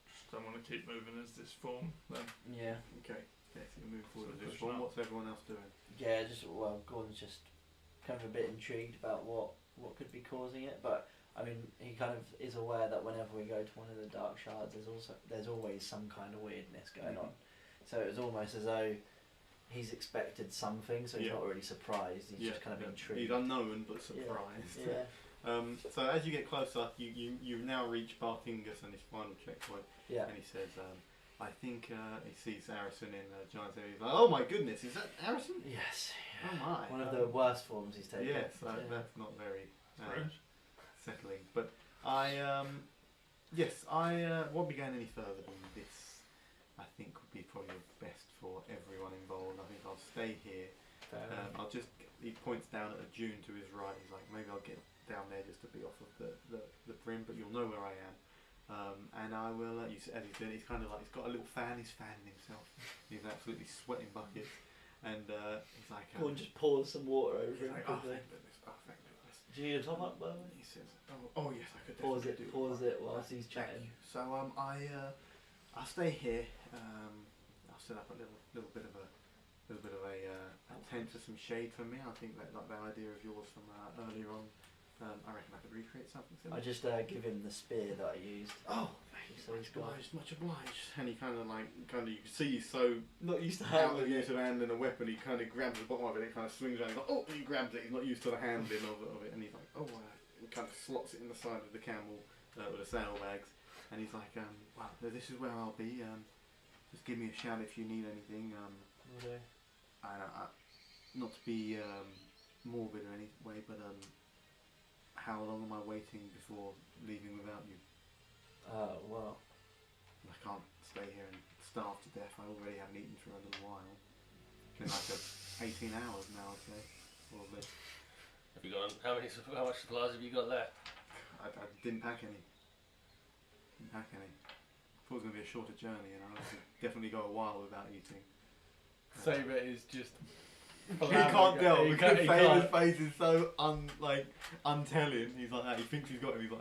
Just don't want to keep moving as this form then. Yeah. Okay. Okay, so you're moving forward So with this pushing one. up. What's everyone else doing? Yeah, Gordon's just kind of a bit intrigued about what could be causing it, but I mean, he kind of is aware that whenever we go to one of the dark shards, there's always some kind of weirdness going on. So it was almost as though he's expected something, so he's not really surprised. He's just kind of intrigued. He's unknown but surprised. Yeah. So as you get closer, you now reach Bartingus and his final checkpoint. Yeah. And he says, I think he sees Arison in Giant's area. He's like, oh my goodness, is that Arison? Yes. Oh my. One of the worst forms he's taken. Yes, that's not very settling. But won't be going any further than this. I think would be probably best for everyone involved. I think I'll stay here. I'll just. He points down at a dune to his right. He's like, maybe I'll get down there just to be off of the brim, but you'll know where I am. And I will. As he's doing, he's kind of like he's got a little fan. He's fanning himself. He's absolutely sweating buckets, and he's like, Gordon just pours some water over him. like, oh, thank goodness. Oh, thank goodness. Do you need a top up, by the way? He says, oh yes, I could Pause definitely do. Pause it whilst he's chatting. So I'll stay here. I'll set up a little bit of a tent for some shade for me. I think that like that idea of yours from earlier on. I reckon I could recreate something similar. I just give him the spear that I used. Oh, So he's got much obliged. And he kind of you can see he's so not used to out of handling use it. of handling a weapon. He kind of grabs the bottom of it. It kind of swings around. He's like, oh, and he grabs it. He's not used to the handling of it, and he's like, oh, he kind of slots it in the side of the camel with the saddlebags, and he's like, well, this is where I'll be. Just give me a shout if you need anything. Not to be morbid or any way, but how long am I waiting before leaving without you? Well. I can't stay here and starve to death. I already haven't eaten for a little while. It's been like 18 hours now, I'd say. Probably. Have you got how much supplies have you got left? I didn't pack any. I thought it was going to be a shorter journey, and I could definitely go a while without eating. Saber is just. He can't tell He because can't- Saber's face is so untelling. He's like that. He thinks he's got him. He's like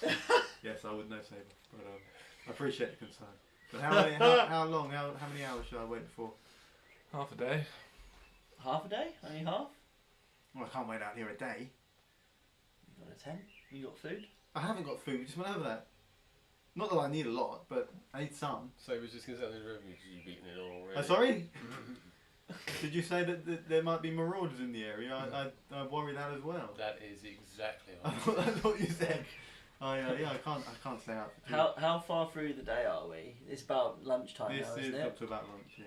that. Yes, I would know Saber, but I appreciate the concern. But how many hours should I wait for? Half a day. Half a day? Only half? Well, I can't wait out here a day. You got a tent? You got food? I haven't got food. We just went over that. Not that I need a lot, but I need some. Saber's just going to sit in the room because you've eaten it all already. Sorry. Did you say that there might be marauders in the area? I worry that as well. That is exactly I what thought you said. I can't stay out for too How far through the day are we? It's about lunchtime This now, is isn't up it? to about lunch, yeah.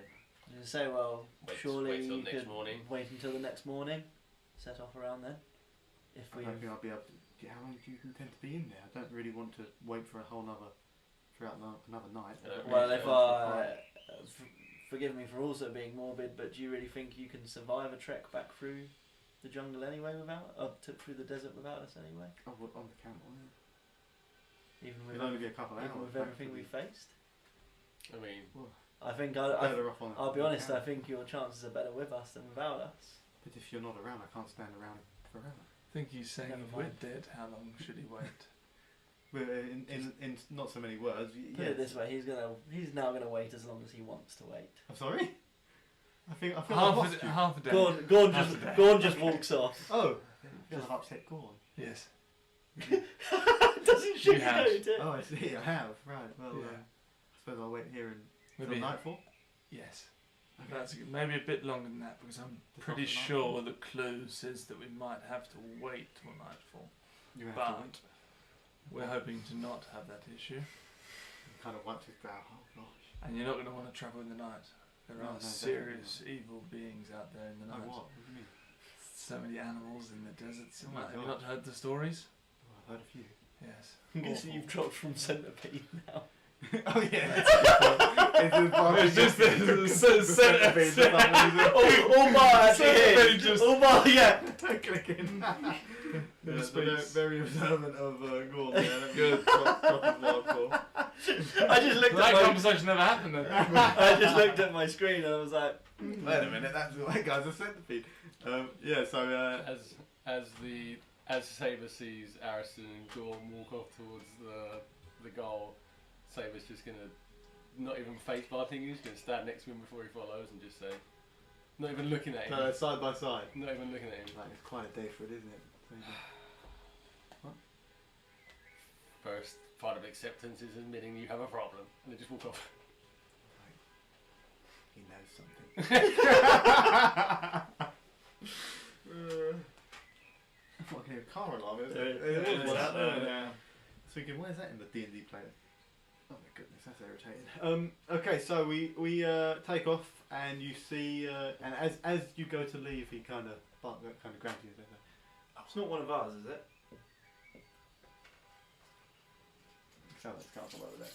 You say, well, surely wait till you next could morning. wait until the next morning, set off around then. If I we don't think I'll be able to. How long do you intend to be in there? I don't really want to wait for another night. well, if I forgive me for also being morbid, but do you really think you can survive a trek back through the jungle anyway through the desert without us anyway? Oh, on the camel, yeah. Even It'll only be a couple hours. even with back everything to we the- faced. I mean, I think Better off on I'll be on the honest. I camel. think your chances are better with us than without us. But if you're not around, I can't stand around forever. I think he's saying Never if we're mind. dead, how long should he wait? But in not so many words. Put it this way: he's now gonna wait as long as he wants to wait. I'm sorry. I feel I've lost you. half a day. Gorn just walks off. Oh, I've upset Gorn. Yes. Doesn't You have. sugarcoat it. Oh, I see. I have. Right. Well, Yeah. I suppose I'll wait here until Maybe. nightfall. Yes. That's maybe a bit longer than that because I'm Just pretty after sure the clue says that we might have to wait till nightfall. You have to But wait. we're hoping to not have that issue. He kind of wipes his brow. Oh gosh. And you're not going to want to travel in the night. There No, are no, serious evil beings out there in the Oh, night. what? What do you mean? So many animals in the deserts. Oh my Have you God. not heard the stories? Oh, I've heard a few. Yes. I'm guessing you've dropped from centipede now. Oh yeah. It's just the centipede. All bar actually just all bar, yeah. clicking. In Yeah, space. very observant of Gorn there. Good. I just looked That at conversation never happened then. I just looked at my screen and I was like, Wait a minute, that guy's a centipede. Yeah, so As Saber sees Arison and Gorm walk off towards the goal, Saber's just gonna not even face Barting. He's gonna stand next to him before he follows and just say, not even looking at him. side by side. Not even looking at him. Like, it's quite a day for it, isn't it? What? First part of acceptance is admitting you have a problem, and they just walk off. He knows something. Fucking car alarm, isn't it? It was one out there. Yeah. Thinking, where's that in the D&D player? Oh my goodness, that's irritating. Okay, so we take off, and you see, and as you go to leave, he kind of grabs you. it's not one of ours, is it? So let's come from over there.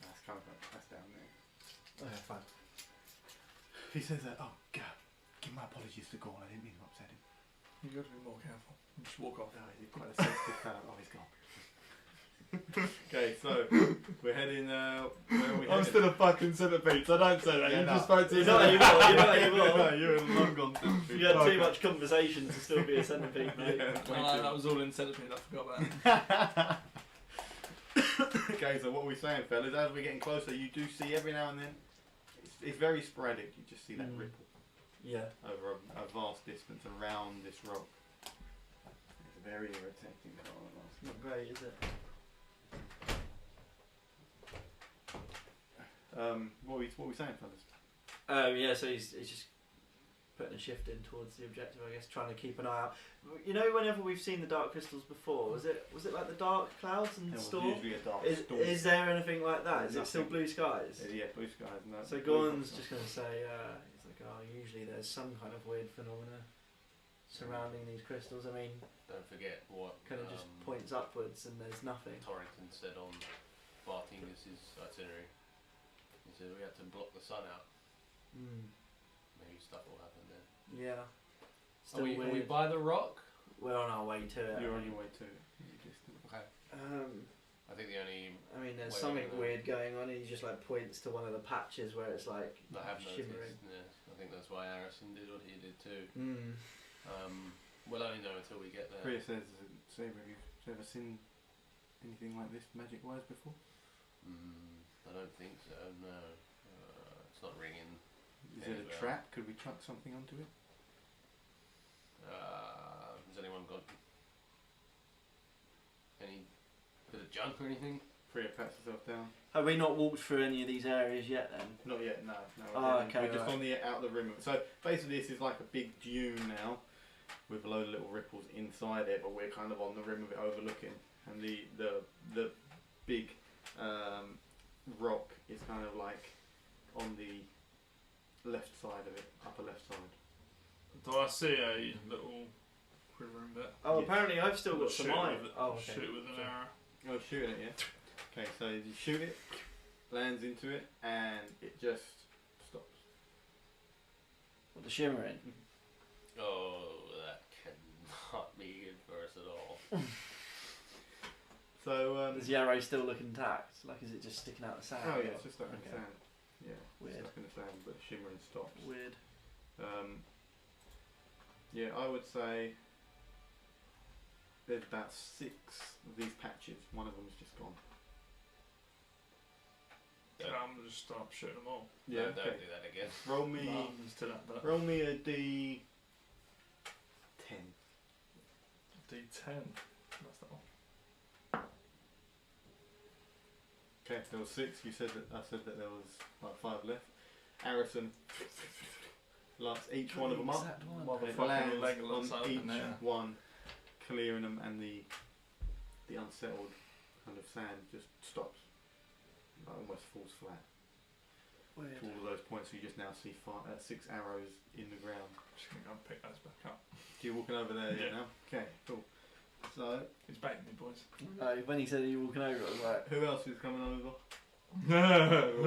That's kind of that's down there. Okay, fine. He says, "Oh God, give my apologies to Gorn. I didn't mean to upset him." You've got to be more careful. Just walk off. Oh, he's quite a sensitive fellow. Oh, he's gone. Okay, so we're heading. Where are we I'm heading? still a fucking centipede, so don't say that. Yeah, You no. just spoke to You're not evil. No, you're a long gone centipede. You had too much conversation to still be a centipede, mate. Yeah, that was all in centipede. I forgot about that. Okay, so what are we saying, fellas? As we're getting closer, you do see every now and then. It's very sporadic. You just see that ripple Yeah. over a vast distance around this rock. It's very irritating. It's not great, is it? What are we saying, fellas? Yeah, so he's just putting a shift in towards the objective, I guess, trying to keep an eye out. You know, whenever we've seen the dark crystals before, was it like the dark clouds and It was storm? usually a dark storm. Is there anything like that? There's Is it still nothing. blue skies? Yeah, blue skies. No, So blue Gorn's skies. just going to say, he's like, oh, usually there's some kind of weird phenomena surrounding these crystals. I mean, Don't forget what kind of just points upwards and there's nothing. Torrington said on Bartingus's itinerary. He said we had to block the sun out. Maybe stuff will happen then. Yeah. Still Are we weird. by the rock? We're on our way to it. You're on your way to it. You're distant. Okay. I think the only I mean, there's Wait, something wait, weird going on. He just like points to one of the patches where it's like I have noticed. shimmering. Yes, I think that's why Arison did what he did too. Mm. We'll only know until we get there. Priya says, Saber, have you ever seen anything like this magic-wise before? I don't think so. No, it's not ringing. Is it a Anywhere. trap? Could we chuck something onto it? Has anyone got any bit of junk or anything? Priya pats herself down. Have we not walked through any of these areas yet then? Not yet, no. Oh, okay, We're just right. on the out the rim. So basically, this is like a big dune now, with a load of little ripples inside it, but we're kind of on the rim of it, overlooking, and the big rock is kind of like on the left side of it, upper left side. Do I see a little quivering bit? Oh, Yeah. apparently I've still got Shoot some iron. with it- Oh, okay. Shoot with an arrow. Oh, shooting it, yeah. Okay, so you shoot it, lands into it, and it just stops. What, the shimmering? Oh, that cannot be good for us at all. So Is the arrow still looking intact? Like, is it just sticking out the sand? oh yeah, or- it's just stuck in the Okay. sand. Yeah, Weird. stuck in the sand, but shimmering stops. Weird. Yeah, I would say there's about 6 of these patches. One of them's just gone. I'm gonna just start shooting them all. Yeah, Don't do that again. Roll me. No, I'm just to that, but Roll me a D10. D10. That's that one. Okay, there was 6. You said that. I said that there was like 5 left. Harrison lights each one of them up. Exact one. It Motherfucking lands Legolas on open each there. one, clearing them, and the unsettled kind of sand just stops. Like almost falls flat. Weird. To all of those points, you just now see 6 arrows in the ground. Just gonna go and pick those back up. So you're walking over there Yeah. now? Okay, cool. So, He's baiting me, boys. When he said he was walking over, I was like, who else is coming over? Who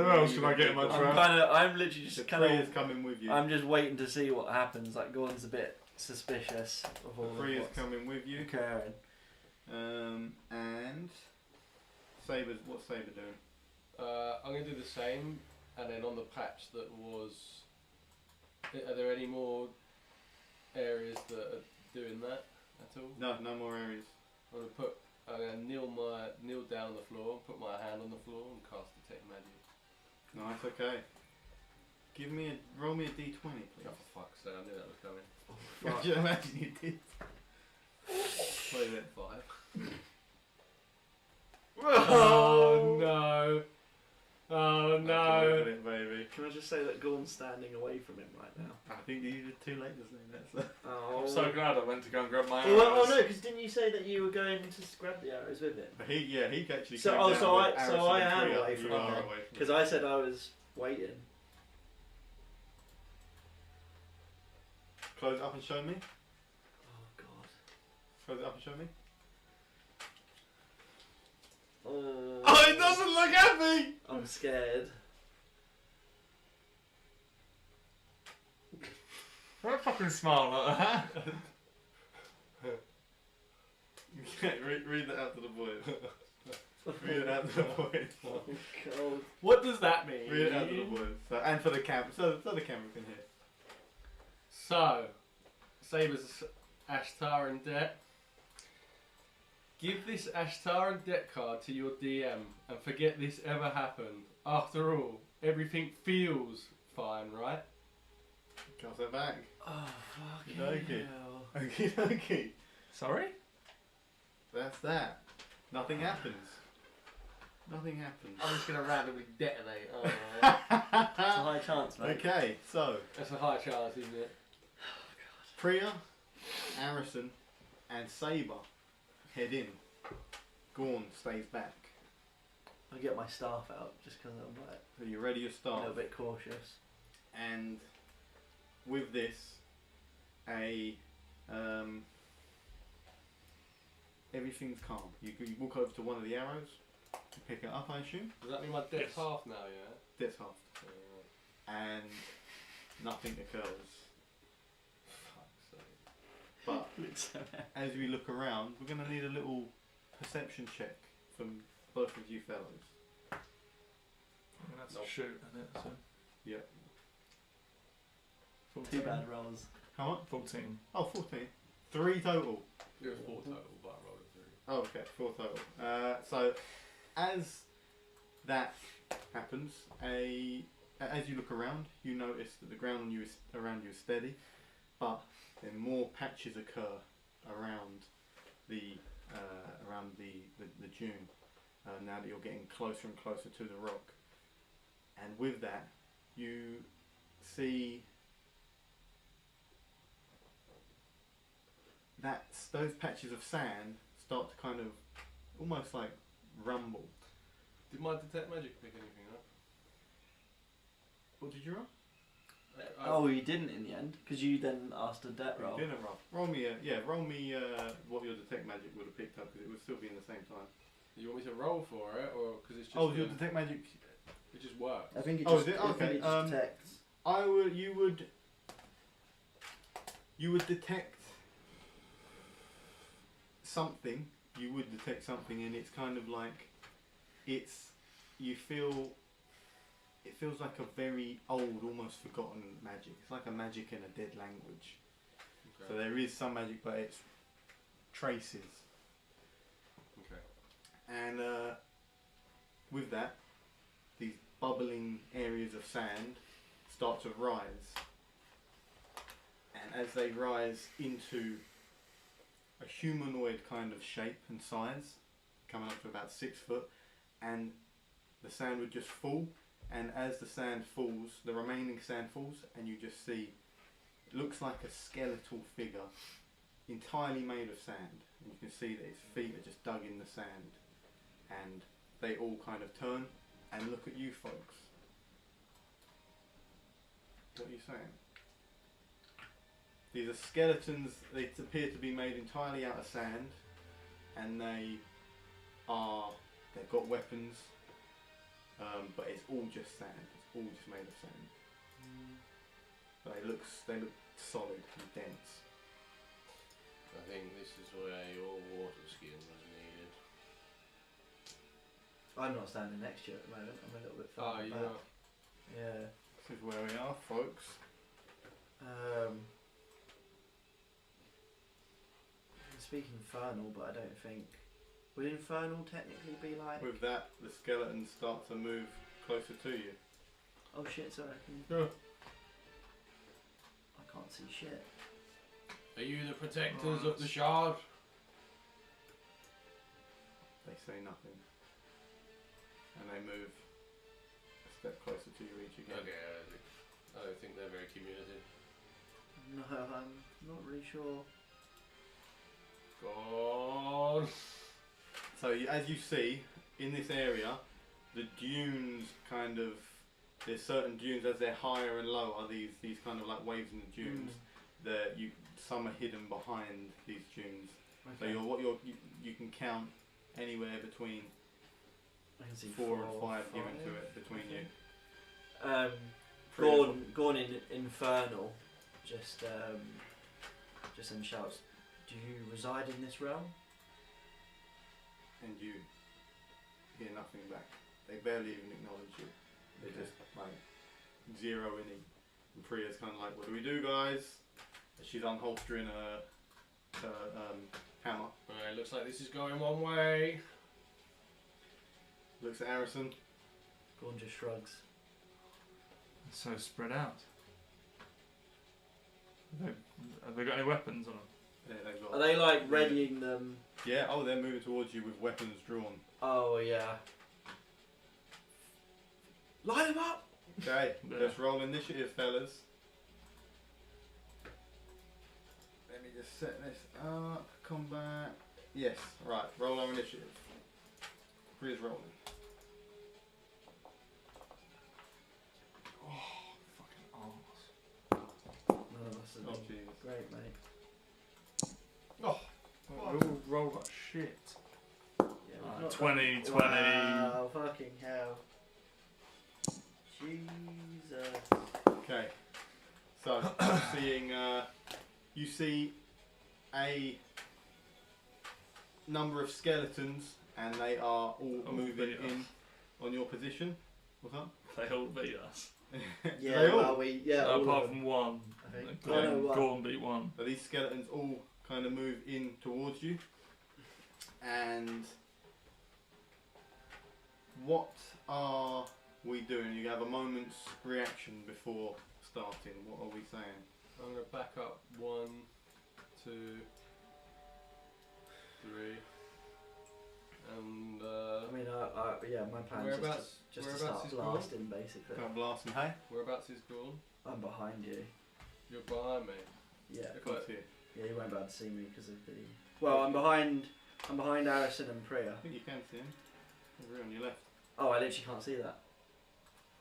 else should I get in my trap? I'm literally The just Cres is coming with you. I'm just waiting to see what happens. Like, Gordon's a bit suspicious of all The of Cres is what's coming with you. occurring. And Saber's, what's Saber doing? I'm going to do the same, and then on the patch that was... Are there any more areas that are doing that at all? No, no more areas. I'm going to kneel down on the floor, put my hand on the floor, and cast Detect Magic. Nice, okay. Roll me a d20, please. Oh, for fuck's sake, I knew that was coming. Could you imagine you did? Play that 5. Oh no! Oh Look no! at it, baby. Can I just say that Gordon's standing away from him right now? I think you did too late to say that. So. Oh. I'm so glad I went to go and grab my Well, arrows. oh no, because didn't you say that you were going to grab the arrows with him? But he actually So- came oh, down so with I- Harrison so I and am Priya. away from You are him. away from Because him. I said I was waiting. Close it up and show me. Oh god. Close it up and show me. Oh, it doesn't look happy! I'm scared. Don't fucking smile like that. Okay, read that out to the boys. Read it out to the boys. Oh god. What does that mean? Read it out to the boys. So, and for the camera, so the camera can hear. So, Saber's Ashtaran deck. Give this Ashtaran deck card to your DM and forget this ever happened. After all, everything feels fine, right? Cast that back. Oh fucking Okay. hell. Okie dokie. Sorry? That's that. Nothing happens. Nothing happens. I'm just going to randomly detonate. Oh, It's a high chance, mate. Okay, so that's a high chance, isn't it? Priya, Harrison, and Saber head in. Gorn stays back. I get my staff out just because I'm like So you ready your a start? little bit cautious. And with this, everything's calm. You walk over to one of the arrows, you pick it up, I assume. Does that mean my deck's half now, yeah? That's half. And nothing occurs. Fuck's sake. But as we look around, we're going to need a little perception check from both of you fellows. I'm gonna have to Nope. shoot at it, so. Yep. 14. Two bad rolls. How much? 14. Oh, 14. 3 total. It was 4 total, but I rolled a 3. Oh, okay, 4 total. So, as that happens, as you look around, you notice that the ground around you is steady, but then more patches occur around the dune. Now that you're getting closer and closer to the rock, and with that, you see that those patches of sand start to kind of almost like rumble. Did my Detect Magic pick anything up? What did you roll? Oh, you didn't in the end because you then asked a debt roll. You didn't roll. Roll me what your detect magic would have picked up because it would still be in the same time. You want me to roll for it, or because it's just Oh, your detect magic. it just works? I think it Oh, just, is it? I think Okay, it just detects. You would detect something. You would detect something, and it's kind of like it feels like a very old, almost forgotten magic. It's like a magic in a dead language. Okay. So there is some magic, but it's traces. Okay. And with that, these bubbling areas of sand start to rise. And as they rise into a humanoid kind of shape and size, coming up to about 6 foot, and the sand would just fall, and as the sand falls, the remaining sand falls, and you just see, it looks like a skeletal figure, entirely made of sand, and you can see that its feet are just dug in the sand, and they all kind of turn and look at you folks. What are you saying? These are skeletons. They appear to be made entirely out of sand, and they've got weapons, but it's all just sand. It's all just made of sand. But they look solid and dense. I think this is where your water skin was needed. I'm not standing next to you at the moment. I'm a little bit Oh, far you back. are. Yeah. This is where we are, folks. I speak infernal, but I don't think. Would infernal technically be like? With that, the skeletons start to move closer to you. Oh shit! Sorry, Yeah. I can't see shit. Are you the protectors of the shard? They say nothing, and they move a step closer to you each again. Okay, I don't think they're very communicative. No, I'm not really sure. God. So as you see, in this area, the dunes kind of, there's certain dunes as they're higher and lower, these kind of like waves in the dunes, that some are hidden behind these dunes. Okay. So you can count anywhere between I can see 4 and 5 given to it between you. Gorn in infernal, just then shouts, "Do you reside in this realm?" And you hear nothing back. They barely even acknowledge you. They just like zero in. And Priya's kind of like, "What do we do, guys?" She's unholstering her hammer. Alright, looks like this is going one way. Looks at Harrison. Gorn just shrugs. So spread out. Have they got any weapons on them? Yeah, they've got, Are they like readying them? yeah, oh, they're moving towards you with weapons drawn. Oh yeah. Line them up. Okay, Yeah. let's roll initiative, fellas. Let me just set this up. Combat. Yes, right. Roll our initiative. Priya's rolling. Fucking arse. None of us have Oh, been jeez. great, mate. We all roll like shit. Yeah, we've not 20, done- 20. Wow, fucking hell. Jesus. Okay. So, seeing, you see a number of skeletons, and they are all moving beat in us. on your position. What's that? They all beat us. Yeah, They all- well, all Apart of from them, one. I think. Yeah. Oh, no, one. Gorn beat one. So these skeletons all kind of move in towards you. And what are we doing? You have a moment's reaction before starting. What are we saying? I'm going to back up 1, 2, 3. And I mean, yeah, my plan is Whereabouts- just to whereabouts start is Gorn? blasting, basically. Kind of blasting. Hey, whereabouts is Gorn? I'm behind you. You're behind me. Yeah. come here. Yeah, you won't be able to see me because of the. Well, I'm behind Alison and Priya. I think you can see him. Over on your left. Oh, I literally can't see that.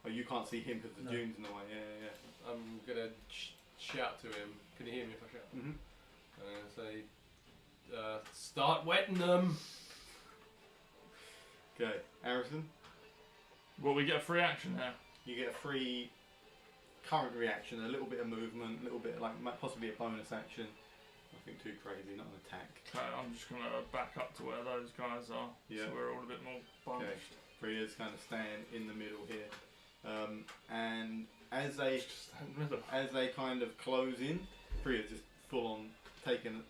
Oh, you can't see him because the No. dune's in the way. Yeah. I'm going to shout to him. Can you hear me if I shout? Mhm. I'm going to say, Start wetting them. Okay, Harrison, Well, we get a free action now. you get a free current reaction, a little bit of movement, a little bit like possibly a bonus action. Nothing too crazy, not an attack. Okay, I'm just going to back up to where those guys are. Yeah. So we're all a bit more bunched. Okay. Priya's kind of staying in the middle here, and as they Just stand in the middle. as they kind of close in, Priya's just full on taking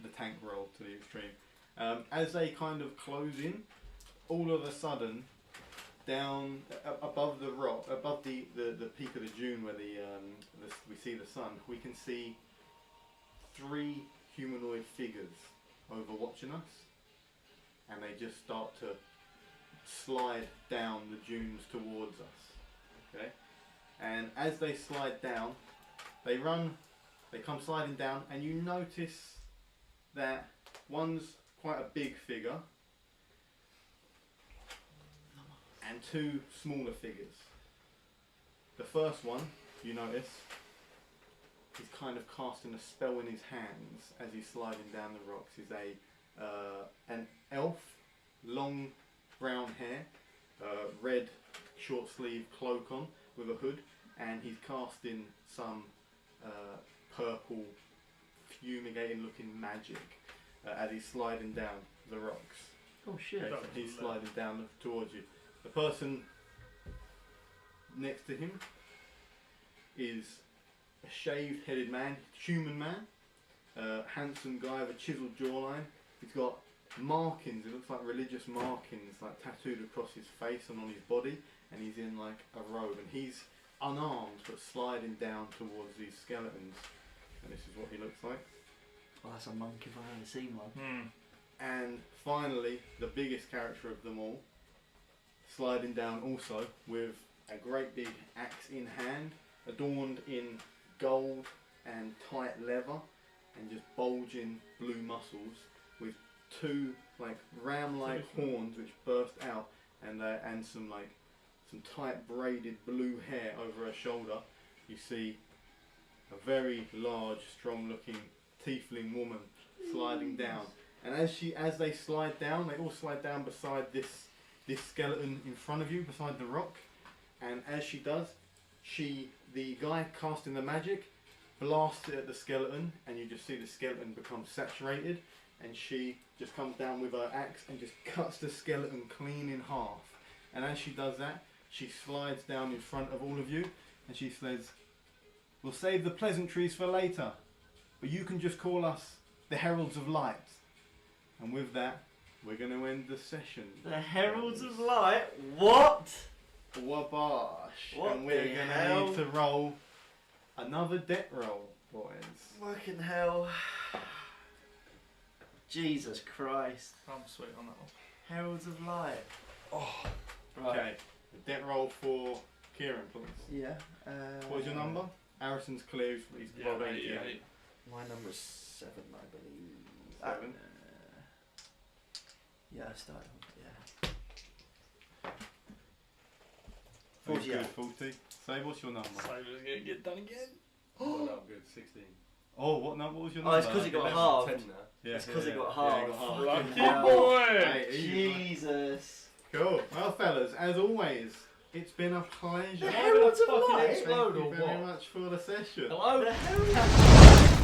the tank roll to the extreme. As they kind of close in, all of a sudden, down above the rock, above the peak of the dune where we see the sun, we can see 3 humanoid figures overwatching us, and they just start to slide down the dunes towards us. Okay, and as they slide down, they come sliding down, and you notice that one's quite a big figure and 2 smaller figures. The first one, you notice, he's kind of casting a spell in his hands as he's sliding down the rocks. He's an elf, long brown hair, red short sleeve cloak on with a hood, and he's casting some purple fumigating looking magic as he's sliding down the rocks. Oh shit. Okay, so he's sliding down towards you. The person next to him is a shaved headed man, human man, handsome guy with a chiseled jawline. He's got markings, it looks like religious markings, like tattooed across his face and on his body, and he's in like a robe, and he's unarmed but sliding down towards these skeletons, and this is what he looks like. Well, that's a monk if I've ever seen one. And finally, the biggest character of them all, sliding down also with a great big axe in hand, adorned in gold and tight leather and just bulging blue muscles, with 2 like ram-like horns which burst out, and some tight braided blue hair over her shoulder. You see a very large, strong-looking tiefling woman sliding down, and as they slide down, they all slide down beside this skeleton in front of you, beside the rock. And as she does, the guy casting the magic blasts it at the skeleton, and you just see the skeleton become saturated, and she just comes down with her axe and just cuts the skeleton clean in half. And as she does that, she slides down in front of all of you, and she says, "We'll save the pleasantries for later, but you can just call us the Heralds of Light." And with that, we're going to end the session. The Heralds of Light? What? Wabash. What and we're the going to hell? need to roll another debt roll, boys. Fucking hell. Jesus Christ. I'm sweet on that one. Heralds of Light. Oh. Okay, the debt roll for Kieran, please. Yeah. What was your number? Harrison's clear. He's rolled 88. My number's 7, I believe. 7? Yeah, I started. Yeah. 48. 48. 40. Say, what's your number? So we're going to get done again. Well, no, good. 16. Oh, what number? What was your Oh, number? it's because it got 11, halved. 10 now. Yeah. It's because it got Yeah, halved. it got halved. Lucky Fucking hell. boy! Hey, easy. Jesus. Cool. Well, fellas, as always, it's been a pleasure. The Heralds of fucking Light. explode Thank or you very what? much for the session. Hello? The Heralds